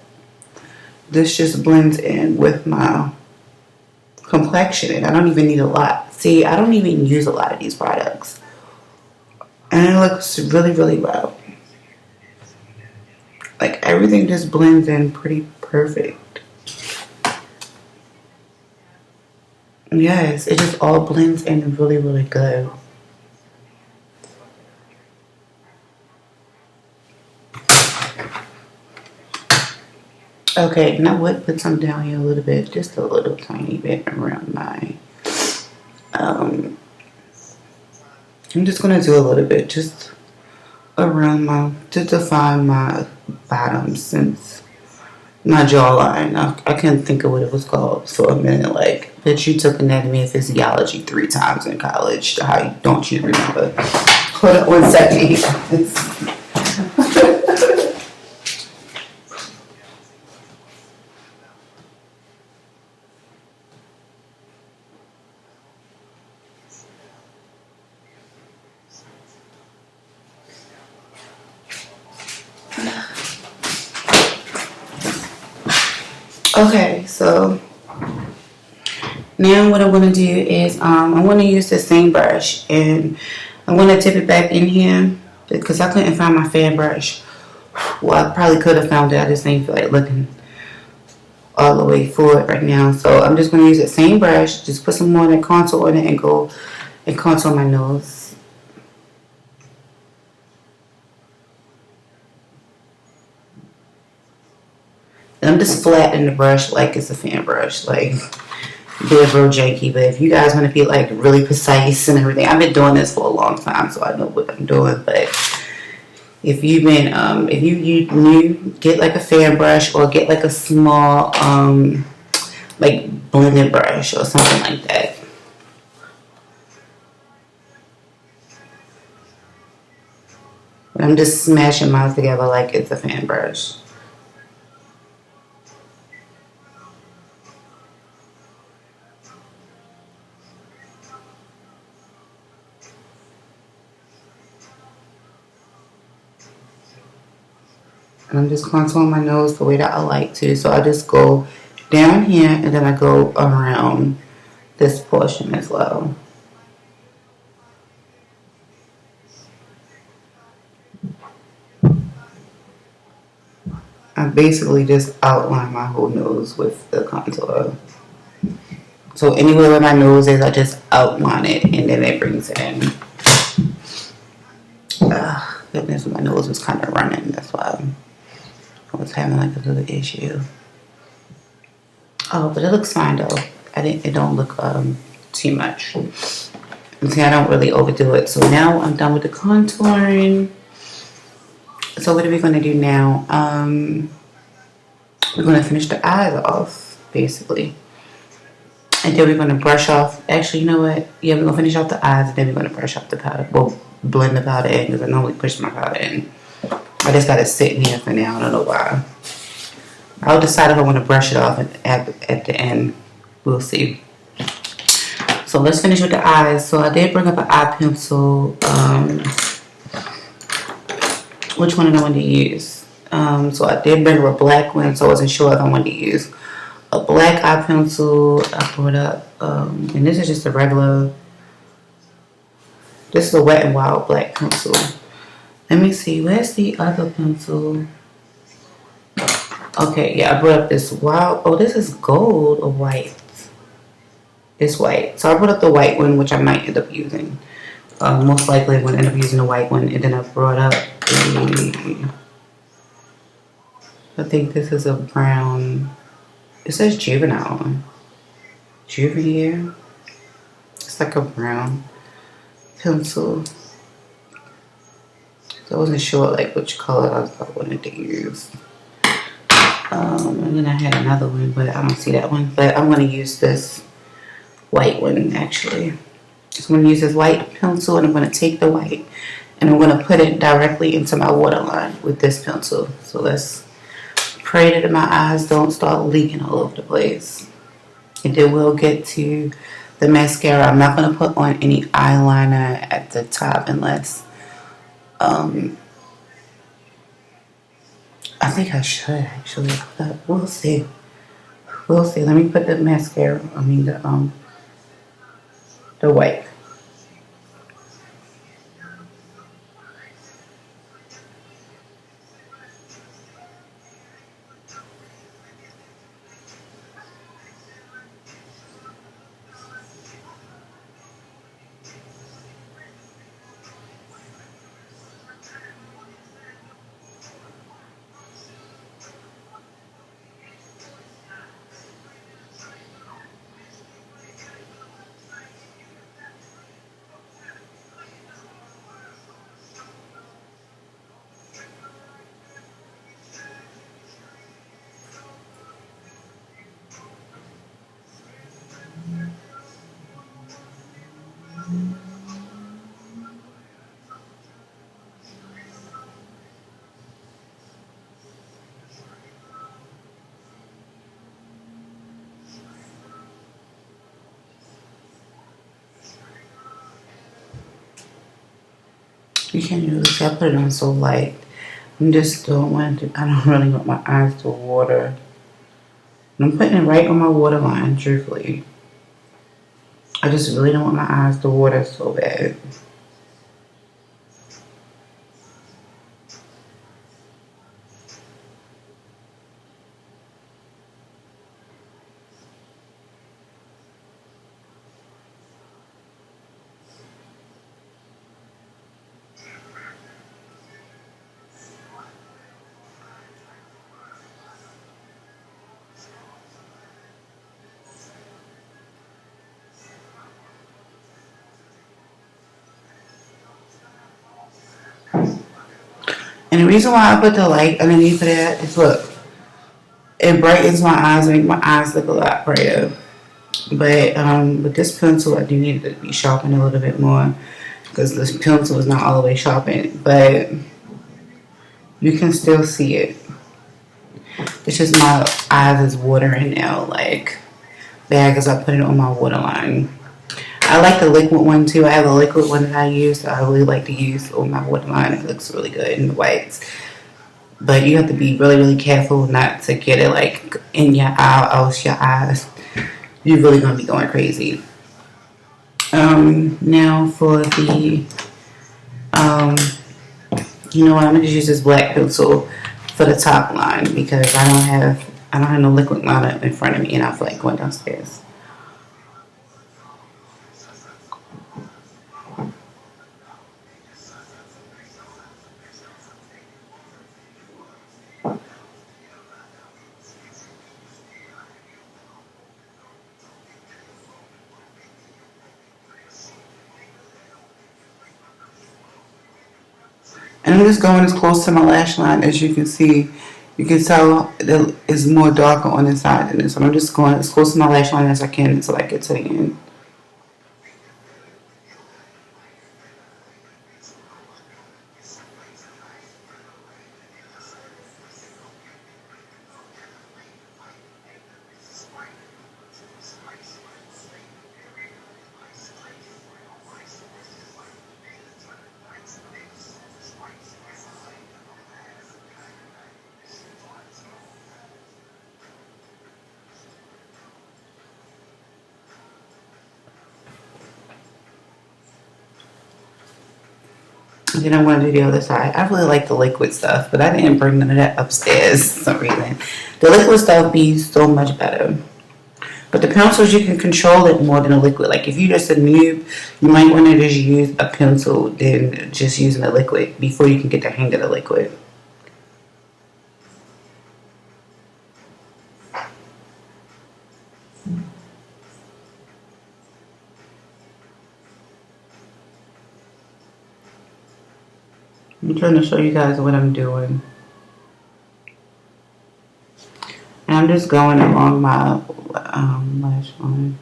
this just blends in with my complexion. And I don't even need a lot. See, I don't even use a lot of these products. And it looks really, really well. Like, everything just blends in pretty perfect. Yes, it just all blends in really, really good. Okay, now what? Put some down here a little bit, just a little tiny bit around my. I'm just gonna do a little bit, just around my, to define my bottom, since my jawline. I can't think of what it was called for a minute. Like, bitch, you took anatomy and physiology 3 times in college. How don't you remember? Hold up 1 second. Okay, so now what I'm going to do is I'm going to use the same brush and I'm going to dip it back in here because I couldn't find my fan brush. Well, I probably could have found it. I just ain't feel like looking all the way for it right now. So I'm just going to use the same brush, just put some more of that contour on it and go and contour my nose. And I'm just flattening the brush like it's a fan brush, like being real janky. But if you guys want to be like really precise and everything, I've been doing this for a long time, so I know what I'm doing. But if you've been, if you new, get like a fan brush or get like a small, like blended brush or something like that. But I'm just smashing mine together like it's a fan brush. And I'm just contouring my nose the way that I like to. So I just go down here and then I go around this portion as well. I basically just outline my whole nose with the contour. So anywhere where my nose is, I just outline it and then it brings it in. Goodness, my nose was kind of running. That's why I was having like a little issue. Oh, but it looks fine though. It don't look too much. And see, I don't really overdo it. So now I'm done with the contouring. So what are we gonna do now? We're gonna finish the eyes off, basically. And then we're gonna brush off. Actually, you know what? Yeah, we're gonna finish off the eyes and then we're gonna brush off the powder. Well, blend the powder in because I normally push my powder in. I just got it sitting here for now. I don't know why. I'll decide if I want to brush it off at the end. We'll see. So let's finish with the eyes. So I did bring up an eye pencil. Which one did I want to use? So I did bring up a black one, so I wasn't sure if I wanted to use a black eye pencil. I brought up, and this is just a regular. This is a Wet n Wild black pencil. Let me see. Where's the other pencil? Okay, yeah, I brought up this wild. Oh, this is gold or white. It's white. So I brought up the white one, which I might end up using. Most likely I'm going to end up using the white one. And then I brought up I think this is a brown. It says juvenile. Juvenile. It's like a brown pencil. So I wasn't sure like which color I wanted to use. And then I had another one, but I don't see that one. But I'm going to use this white one actually. So I'm going to use this white pencil, and I'm going to take the white and I'm going to put it directly into my waterline with this pencil. So let's pray that my eyes don't start leaking all over the place. And then we'll get to the mascara. I'm not going to put on any eyeliner at the top unless I think I should actually, but we'll see. We'll see. Let me put the mascara, the white. You can't really see. I put it on so light. I don't really want my eyes to water. And I'm putting it right on my waterline, truthfully. I just really don't want my eyes to water so bad. And the reason why I put the light underneath of that is, look, it brightens my eyes and make my eyes look a lot brighter. But with this pencil, I do need it to be sharpened a little bit more because this pencil is not all the way sharpened. But you can still see it. It's just my eyes is watering now, like bad because I put it on my waterline. I like the liquid one too. I have a liquid one that I use that I really like to use on my waterline. It looks really good in the whites. But you have to be really, really careful not to get it like in your eye, else your eyes. You're really going to be going crazy. Now for the, you know what, I'm going to just use this black pencil for the top line because I don't have no liquid liner in front of me and I feel like going downstairs. And I'm just going as close to my lash line as you can see. You can tell that it's more darker on this side than this. So I'm just going as close to my lash line as I can until I get to the end. And then I'm going to do the other side. I really like the liquid stuff, but I didn't bring none of that upstairs for some reason. The liquid stuff be so much better. But the pencils, you can control it more than a liquid. Like if you're just a noob, you might want to just use a pencil than just using a liquid before you can get the hang of the liquid. I'm trying to show you guys what I'm doing. And I'm just going along my lash line.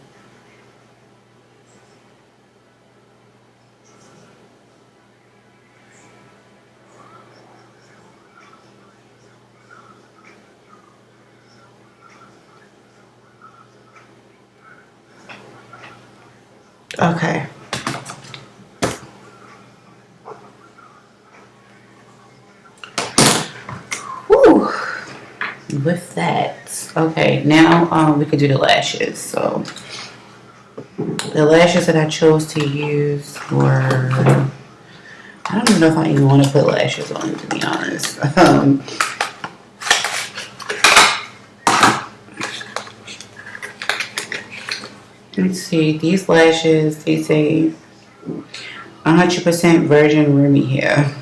Okay. Whew. With that, okay, now we can do the lashes. So the lashes that I chose to use were, I don't even know if I even want to put lashes on, to be honest. Let's see, these lashes, they say 100% virgin Remy hair.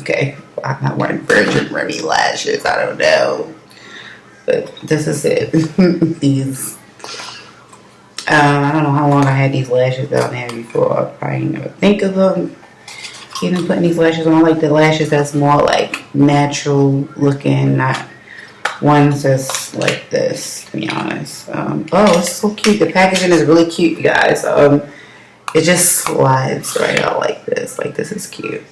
Okay, I'm not wearing virgin Remy lashes, I don't know. But this is it. These, I don't know how long I had these lashes down there before. I probably never think of them. Even putting these lashes on, I like the lashes that's more like natural looking, not ones that's like this, to be honest. Oh, it's so cute. The packaging is really cute, you guys. It just slides right out like this. Like, this is cute.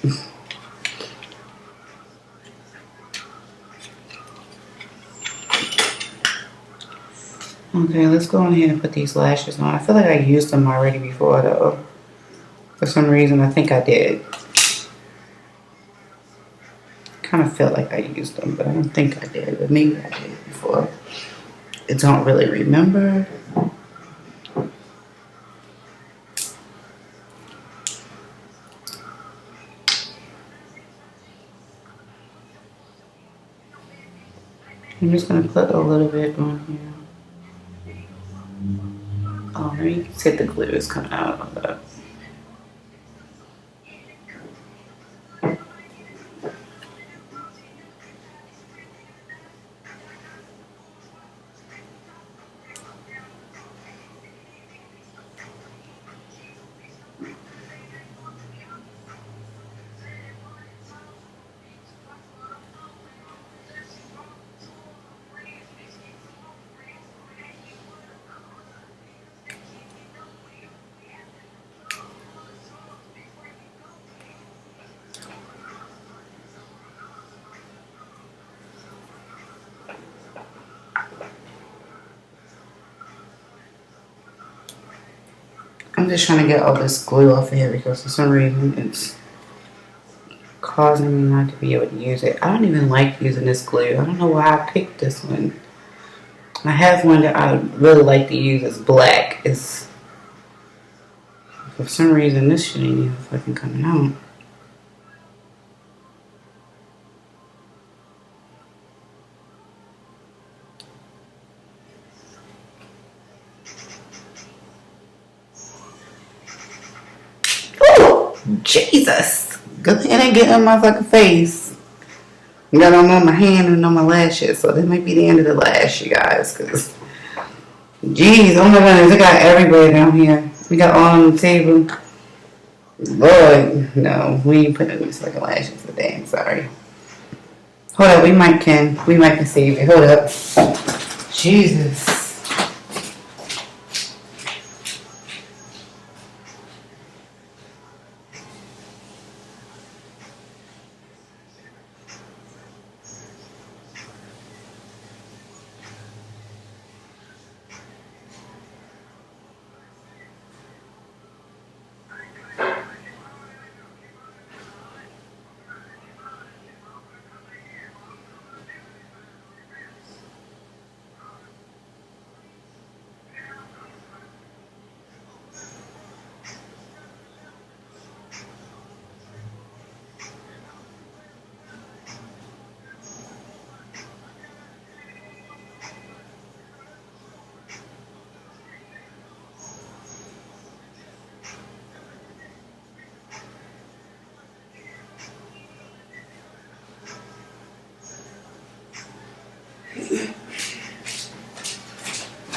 Okay, let's go ahead and put these lashes on. I feel like I used them already before, though. For some reason, I think I did. Kind of felt like I used them, but I don't think I did. But maybe I did before. I don't really remember. I'm just going to put a little bit on here. Oh, let me see if the glue is coming out of that. I'm just trying to get all this glue off of here because for some reason it's causing me not to be able to use it. I don't even like using this glue. I don't know why I picked this one. I have one that I really like to use. It's black. It's, for some reason, this shit ain't even fucking coming out. Oh, Jesus. Go ahead and get on my fucking face. Got them on my hand and on my lashes. So this might be the end of the lash, you guys. Because, jeez, oh my goodness, we got everywhere down here. We got all on the table. Lord, no, we ain't putting these fucking lashes today. I'm sorry. Hold up, we might can save it. Hold up. Jesus.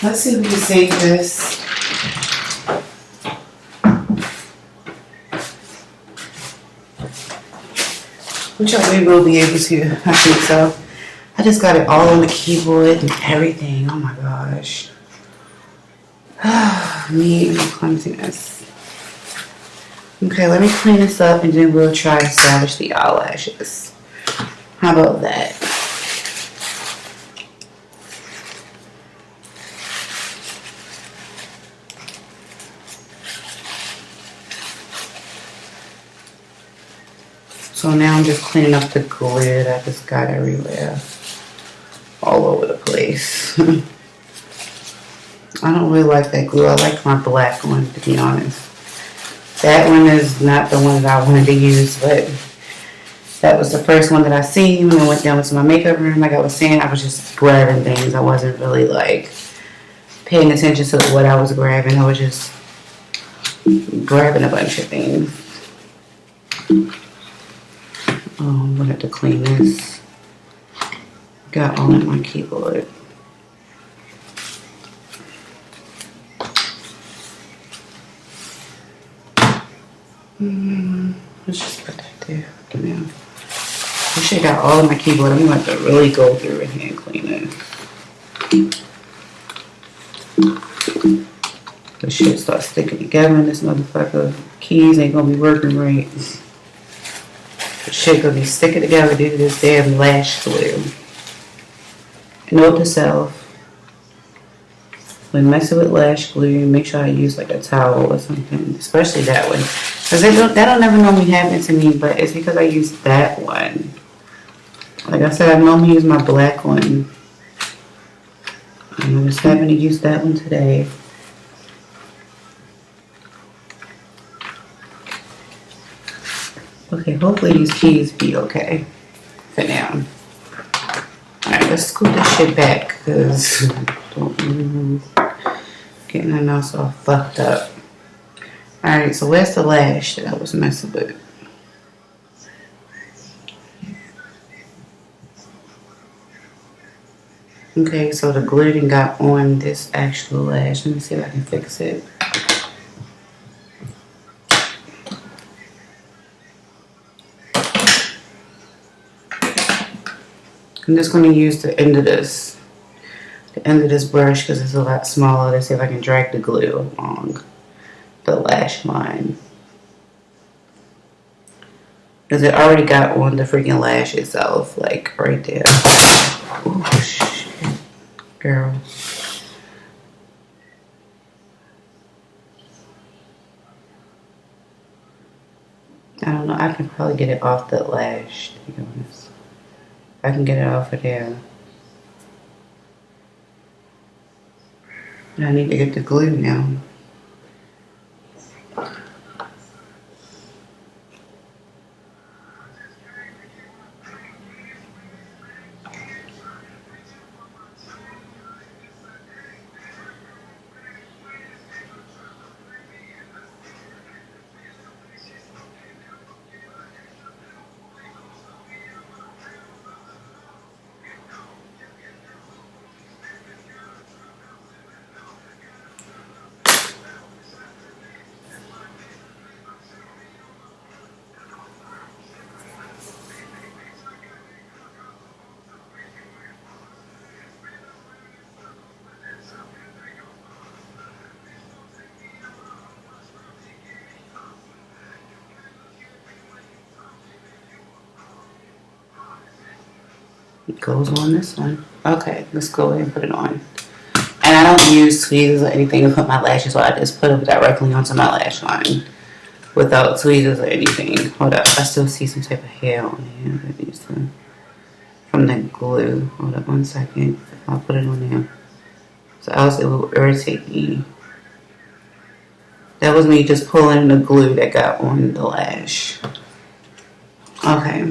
Let's see if we can save this. Which we will be able to, I think so. I just got it all on the keyboard and everything. Oh my gosh. Me and clumsiness. Okay, let me clean this up and then we'll try to establish the eyelashes. How about that? So now I'm just cleaning up the glue that I just got everywhere. All over the place. I don't really like that glue. I like my black one, to be honest. That one is not the one that I wanted to use, but that was the first one that I seen when I went down to my makeup room. Like I was saying, I was just grabbing things. I wasn't really like paying attention to what I was grabbing. I was just grabbing a bunch of things. I'm gonna have to clean this. Got all in my keyboard. Let's just put that there. Yeah. This shit got all in my keyboard. I'm gonna have to really go through it and clean it. This shit starts sticking together in this motherfucker. Keys ain't gonna be working right. This shit gonna be sticking together due to this damn lash glue. Note to self. When messing with lash glue, make sure I use like a towel or something, especially that one. Because that'll never normally happen to me, but it's because I use that one. Like I said, I normally use my black one. I'm just having to use that one today. Okay, hopefully these keys be okay for now. Alright, let's scoot this shit back because getting my nose all fucked up. Alright, so where's the lash that I was messing with? Okay, so the glue done got on this actual lash. Let me see if I can fix it. I'm just going to use the end of this brush because it's a lot smaller to see if I can drag the glue along the lash line. Because it already got on the freaking lash itself, like right there. Oh shit, girl. I don't know, I can probably get it off the lash, to be honest. I can get it off of there. I need to get the glue now. It goes on this one. Okay, let's go ahead and put it on. And I don't use tweezers or anything to put my lashes on. I just put them directly onto my lash line without tweezers or anything. Hold up, I still see some type of hair on here that needs to, from the glue. Hold up 1 second. I'll put it on there. So else it will irritate me. That was me just pulling the glue that got on the lash. Okay.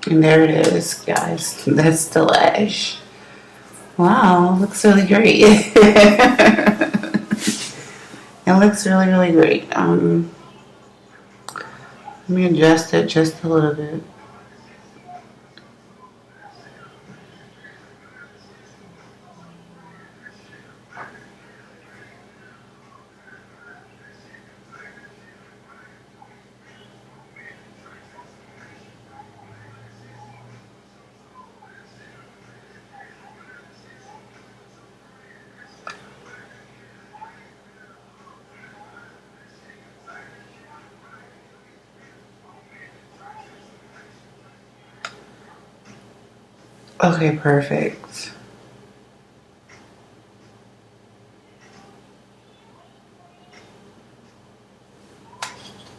And there it is, guys. That's the lash. Wow, looks really great. It looks really, really great. Let me adjust it just a little bit. Okay, perfect.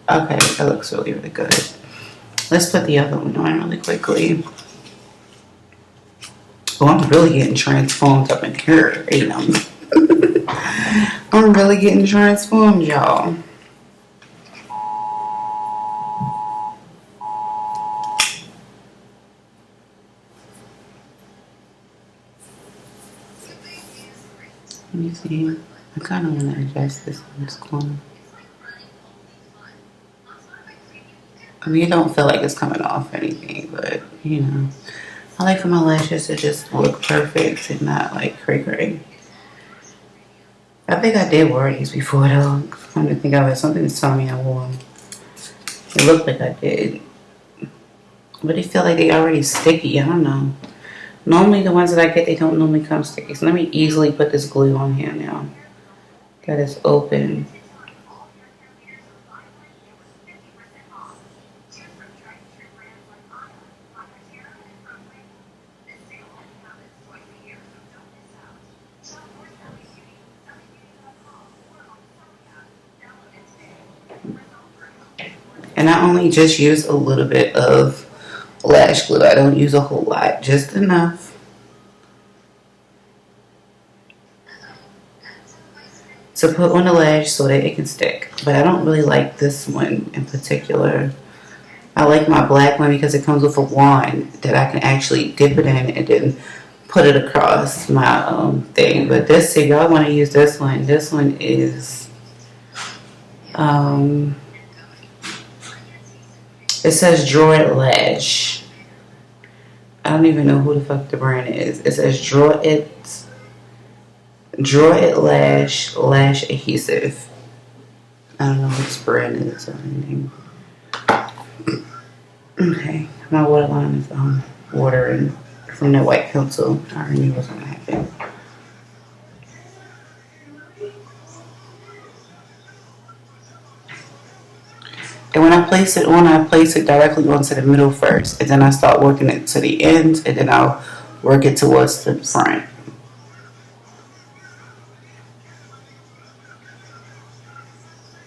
Okay, that looks really, really good. Let's put the other one on really quickly. Oh, I'm really getting transformed up in here, ain't I? I'm really getting transformed, y'all. Let me see. I kind of want to adjust this in this corner. I mean, it don't feel like it's coming off anything, but, you know. I like for my lashes to just look perfect and not like cray-cray. I think I did wear these before though. Come to think of it, something is telling me I wore them. It looked like I did. But they feel like they already sticky, I don't know. Normally the ones that I get, they don't normally come sticky. So let me easily put this glue on here now. Got this open. And I only just use a little bit of lash glue. I don't use a whole lot, just enough to put on the lash so that it can stick. But I don't really like this one in particular. I like my black one because it comes with a wand that I can actually dip it in and then put it across my thing. But this, if y'all want to use this one is it says Draw It Lash. I don't even know who the fuck the brand is. It says Draw It Lash Adhesive. I don't know what this brand is or anything. Okay, my waterline is watering from that white pencil. I already knew what's gonna happen. And when I place it on, I place it directly onto the middle first. And then I start working it to the end. And then I'll work it towards the front.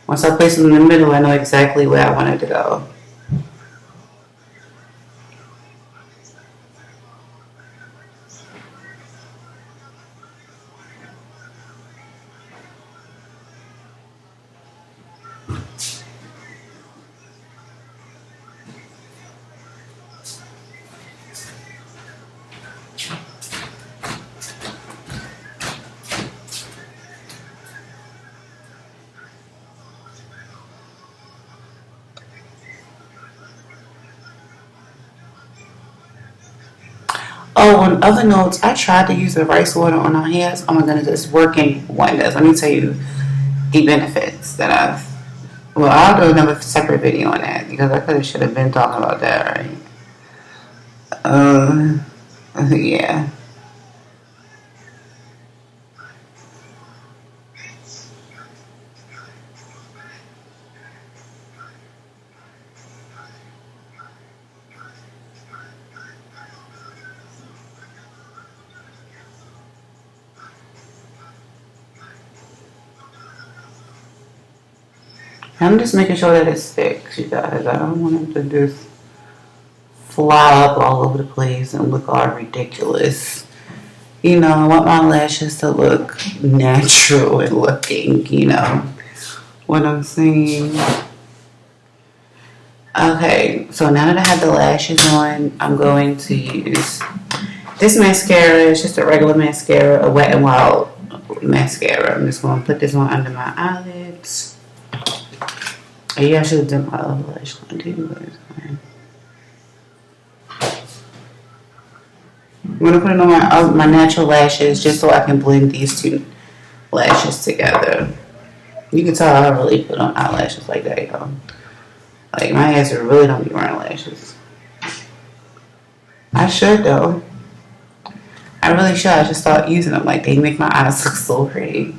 Once I place it in the middle, I know exactly where I want it to go. Oh, on other notes, I tried to use the rice water on our hairs. Oh my goodness, it's working wonders. Let me tell you the benefits that well, I'll do another separate video on that because I should have been talking about that, right? Yeah. I'm just making sure that it sticks, you guys. I don't want it to just fly up all over the place and look all ridiculous. You know, I want my lashes to look natural and looking, you know what I'm saying. Okay, so now that I have the lashes on, I'm going to use this mascara. It's just a regular mascara, a Wet n Wild mascara. I'm just going to put this one under my eyelids. Yeah, I should have done my other lash line too, but it's fine. I'm going to put it on my natural lashes just so I can blend these two lashes together. You can tell I really put on eyelashes like that, y'all. Like, my ass really don't be wearing lashes. I should, though. I really should. I just start using them. Like, they make my eyes look so pretty.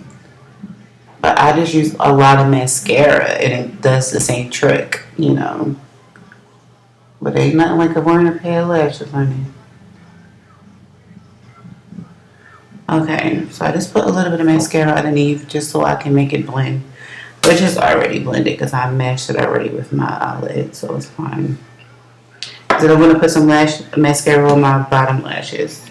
But I just use a lot of mascara, and it does the same trick, you know. But ain't nothing like wearing a pair of lashes, honey. Okay, so I just put a little bit of mascara underneath just so I can make it blend. Which is already blended because I matched it already with my eyelid, so it's fine. Then I'm going to put some mascara on my bottom lashes.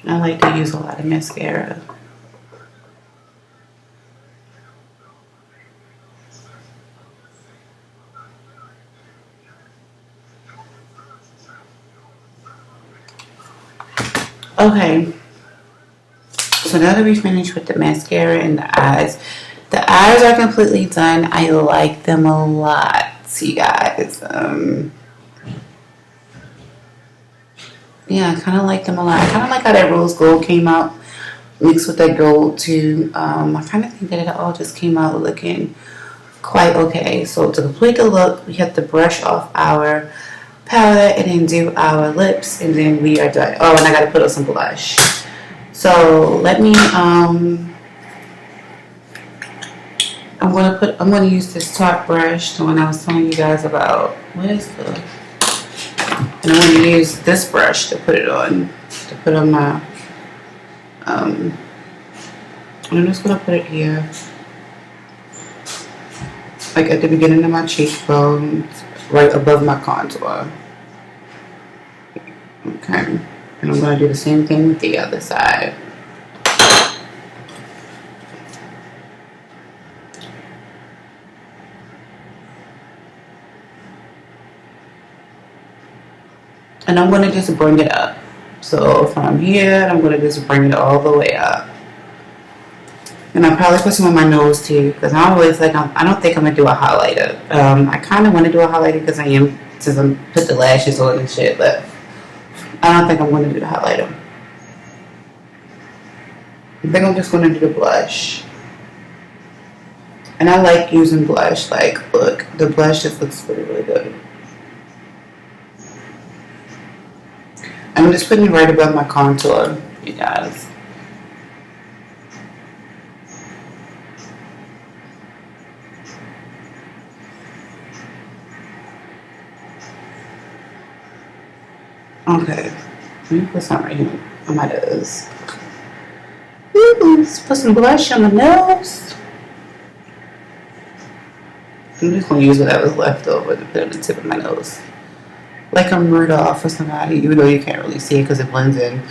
I like to use a lot of mascara. Okay, so now that we finished with the mascara and the eyes are completely done. I like them a lot, you guys. Yeah, I kind of like them a lot. I kind of like how that rose gold came out mixed with that gold too. I kind of think that it all just came out looking quite okay. So to complete the look, we have to brush off our palette and then do our lips, and then we are done. Oh, and I gotta put on some blush. So let me I'm gonna use this Tarte brush, the one I was telling you guys about. What is the? And I'm going to use this brush to put on my, I'm just going to put it here, like at the beginning of my cheekbones, right above my contour. Okay, and I'm going to do the same thing with the other side. And I'm going to just bring it up. So from here, I'm going to just bring it all the way up. And I'll probably put some on my nose too, because I don't think I'm going to do a highlighter. I kind of want to do a highlighter because since I'm put the lashes on and shit, but I don't think I'm going to do the highlighter. I think I'm just going to do the blush. And I like using blush. Like, look, the blush just looks really, really good. I'm just putting it right above my contour, you guys. Okay, let me put some right here on my nose. Ooh, let's put some blush on my nose. I'm just going to use whatever's left over to put on the tip of my nose. Like I'm Rudolph or somebody, even though you can't really see it because it blends in.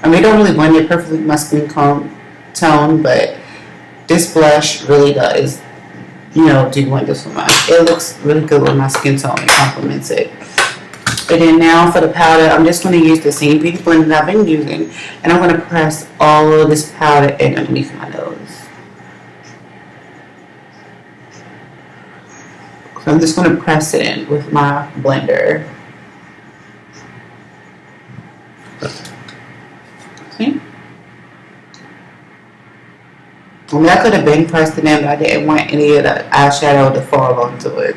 I mean, it don't really blend in perfectly with my skin tone, but this blush really does, you know, do wonders for mine. It looks really good with my skin tone. It complements it. And then now for the powder, I'm just going to use the same beauty blender that I've been using, and I'm going to press all of this powder in underneath my nose. So I'm just going to press it in with my blender. See? I mean, I could have been pressed it in, but I didn't want any of the eyeshadow to fall onto it.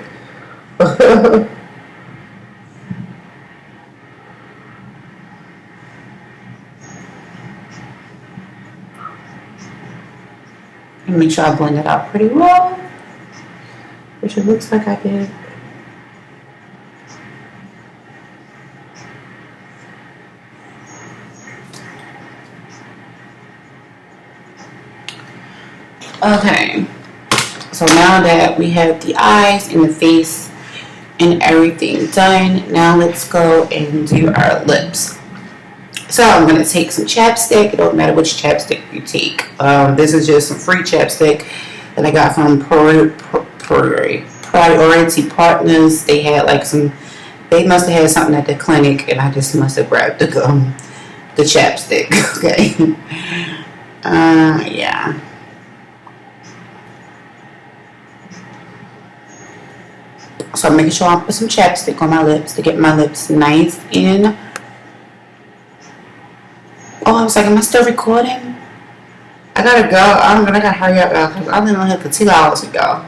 And make sure I blend it out pretty well, which it looks like I did. Okay, so now that we have the eyes and the face and everything done, now let's go and do our lips. So I'm going to take some chapstick. It don't matter which chapstick you take. This is just some free chapstick that I got from Priority Partners. They had like some, they must have had something at the clinic, and I just must have grabbed the chapstick. Okay. Yeah. So I'm making sure I put some chapstick on my lips to get my lips nice and. Oh, I was like, am I still recording? I gotta go. I gotta hurry up, because I've been on here for 2 hours ago.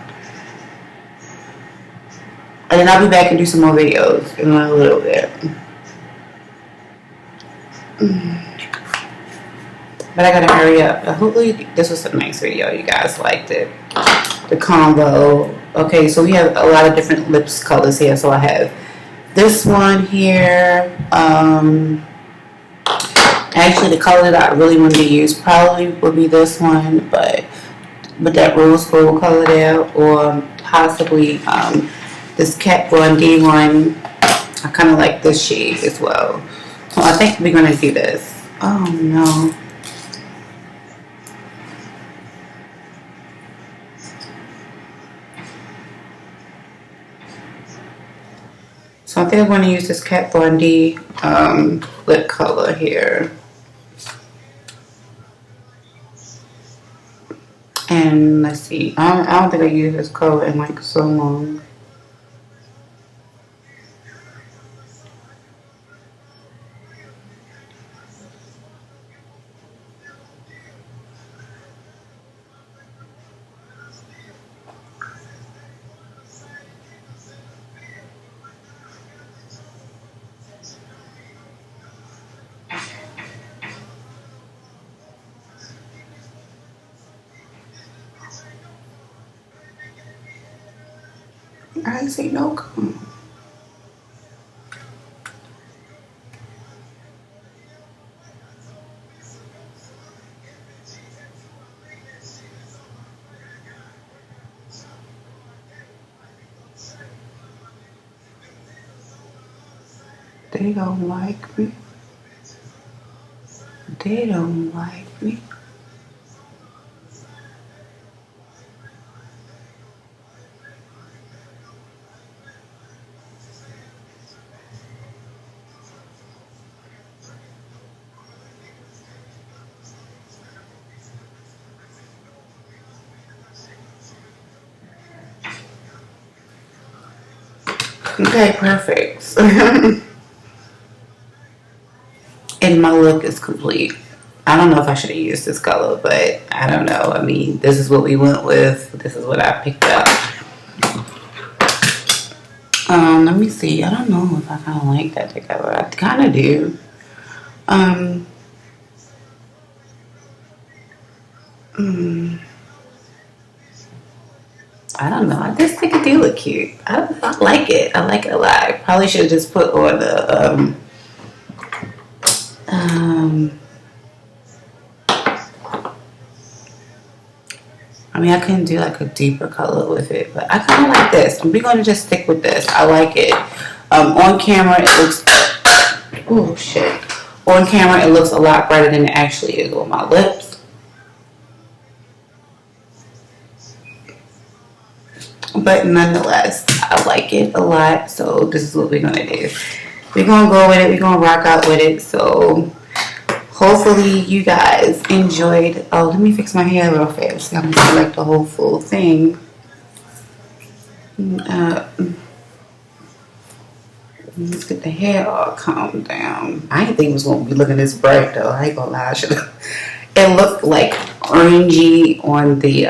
And then I'll be back and do some more videos in a little bit. But I gotta hurry up. Hopefully this was a nice video. You guys liked it. The combo. Okay, so we have a lot of different lips colors here. So I have this one here. Actually, the color that I really wanted to use probably would be this one, but with that rose gold color there, or possibly this Kat Von D one. I kind of like this shade as well. So I think we're gonna do this. Oh no. So I think I'm going to use this Kat Von D lip color here. And let's see. I don't think I used this color in like so long. I say no. They don't like me. They don't like me. Okay, perfect. And my look is complete. I don't know if I should have used this color, but I don't know. I mean, this is what we went with. This is what I picked up. Let me see. I don't know if I kind of like that together. I kind of do. I don't know. I just think it do look cute. I like it. I like it a lot. I probably should have just put on the I mean, I couldn't do like a deeper color with it, but I kind of like this. We're going to just stick with this. I like it. On camera, it looks, oh shit. On camera, it looks a lot brighter than it actually is on my lips. But nonetheless, I like it a lot. So this is what we're going to do. We're going to go with it. We're going to rock out with it. So hopefully you guys enjoyed. Oh, let me fix my hair real fast. I'm going to select the whole full thing. Let's get the hair all calmed down. I didn't think it was going to be looking this bright though. I ain't going to lie. It looked like orangey on the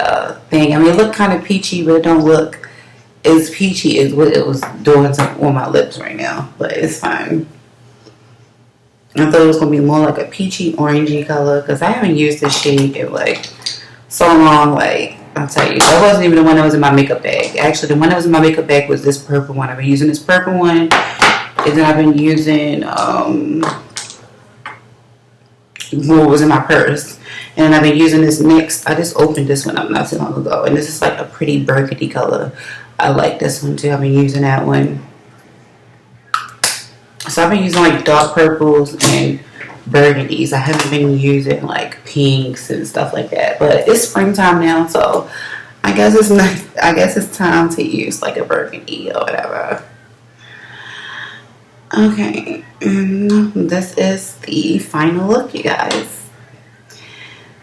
thing. I mean, it looked kind of peachy, but it don't look as peachy as what it was doing on my lips right now. But it's fine. I thought it was going to be more like a peachy orangey color because I haven't used this shade in like so long. Like, I'll tell you, that wasn't even the one that was in my makeup bag. Actually, the one that was in my makeup bag was this purple one. I've been using this purple one, and then I've been using what was in my purse. And I've been using this next. I just opened this one up not too long ago, and this is like a pretty burgundy color. I like this one too. I've been using that one. So I've been using like dark purples and burgundies. I haven't been using like pinks and stuff like that. But it's springtime now, so I guess it's not. I guess it's time to use like a burgundy or whatever. Okay, this is the final look, you guys.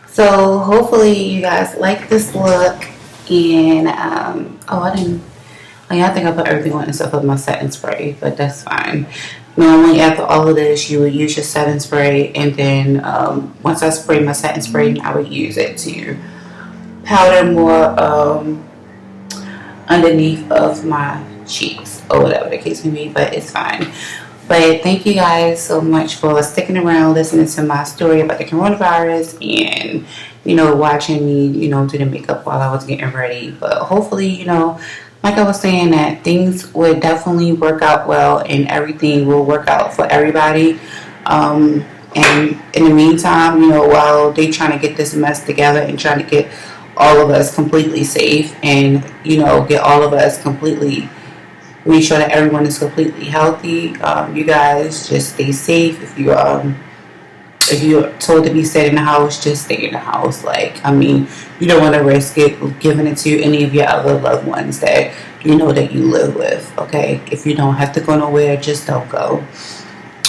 So hopefully you guys like this look. And I think I put everything on except for my setting spray, but that's fine. Normally after all of this, you would use your setting spray, and then once I spray my setting spray, I would use it to powder more underneath of my cheeks or whatever the case may be, but it's fine. But thank you guys so much for sticking around, listening to my story about the coronavirus, and watching me do the makeup while I was getting ready. But hopefully, like I was saying, that things would definitely work out well, and everything will work out for everybody. And in the meantime, while they trying to get this mess together and trying to get all of us completely safe, and get all of us completely, make sure that everyone is completely healthy. You guys just stay safe. If you're told to be staying in the house, just stay in the house. You don't want to risk it giving it to any of your other loved ones that that you live with. Okay, if you don't have to go nowhere, just don't go.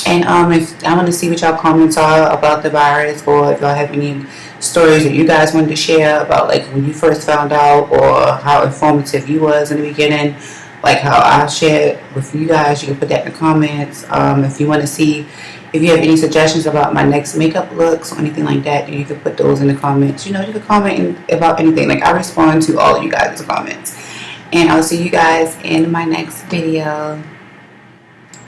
And if I want to see what y'all comments are about the virus, or if y'all have any stories that you guys wanted to share about like when you first found out, or how informative you was in the beginning, like how I shared with you guys, you can put that in the comments. If you want to see, if you have any suggestions about my next makeup looks or anything like that, then you can put those in the comments. You can comment about anything. Like, I respond to all of you guys' comments. And I'll see you guys in my next video.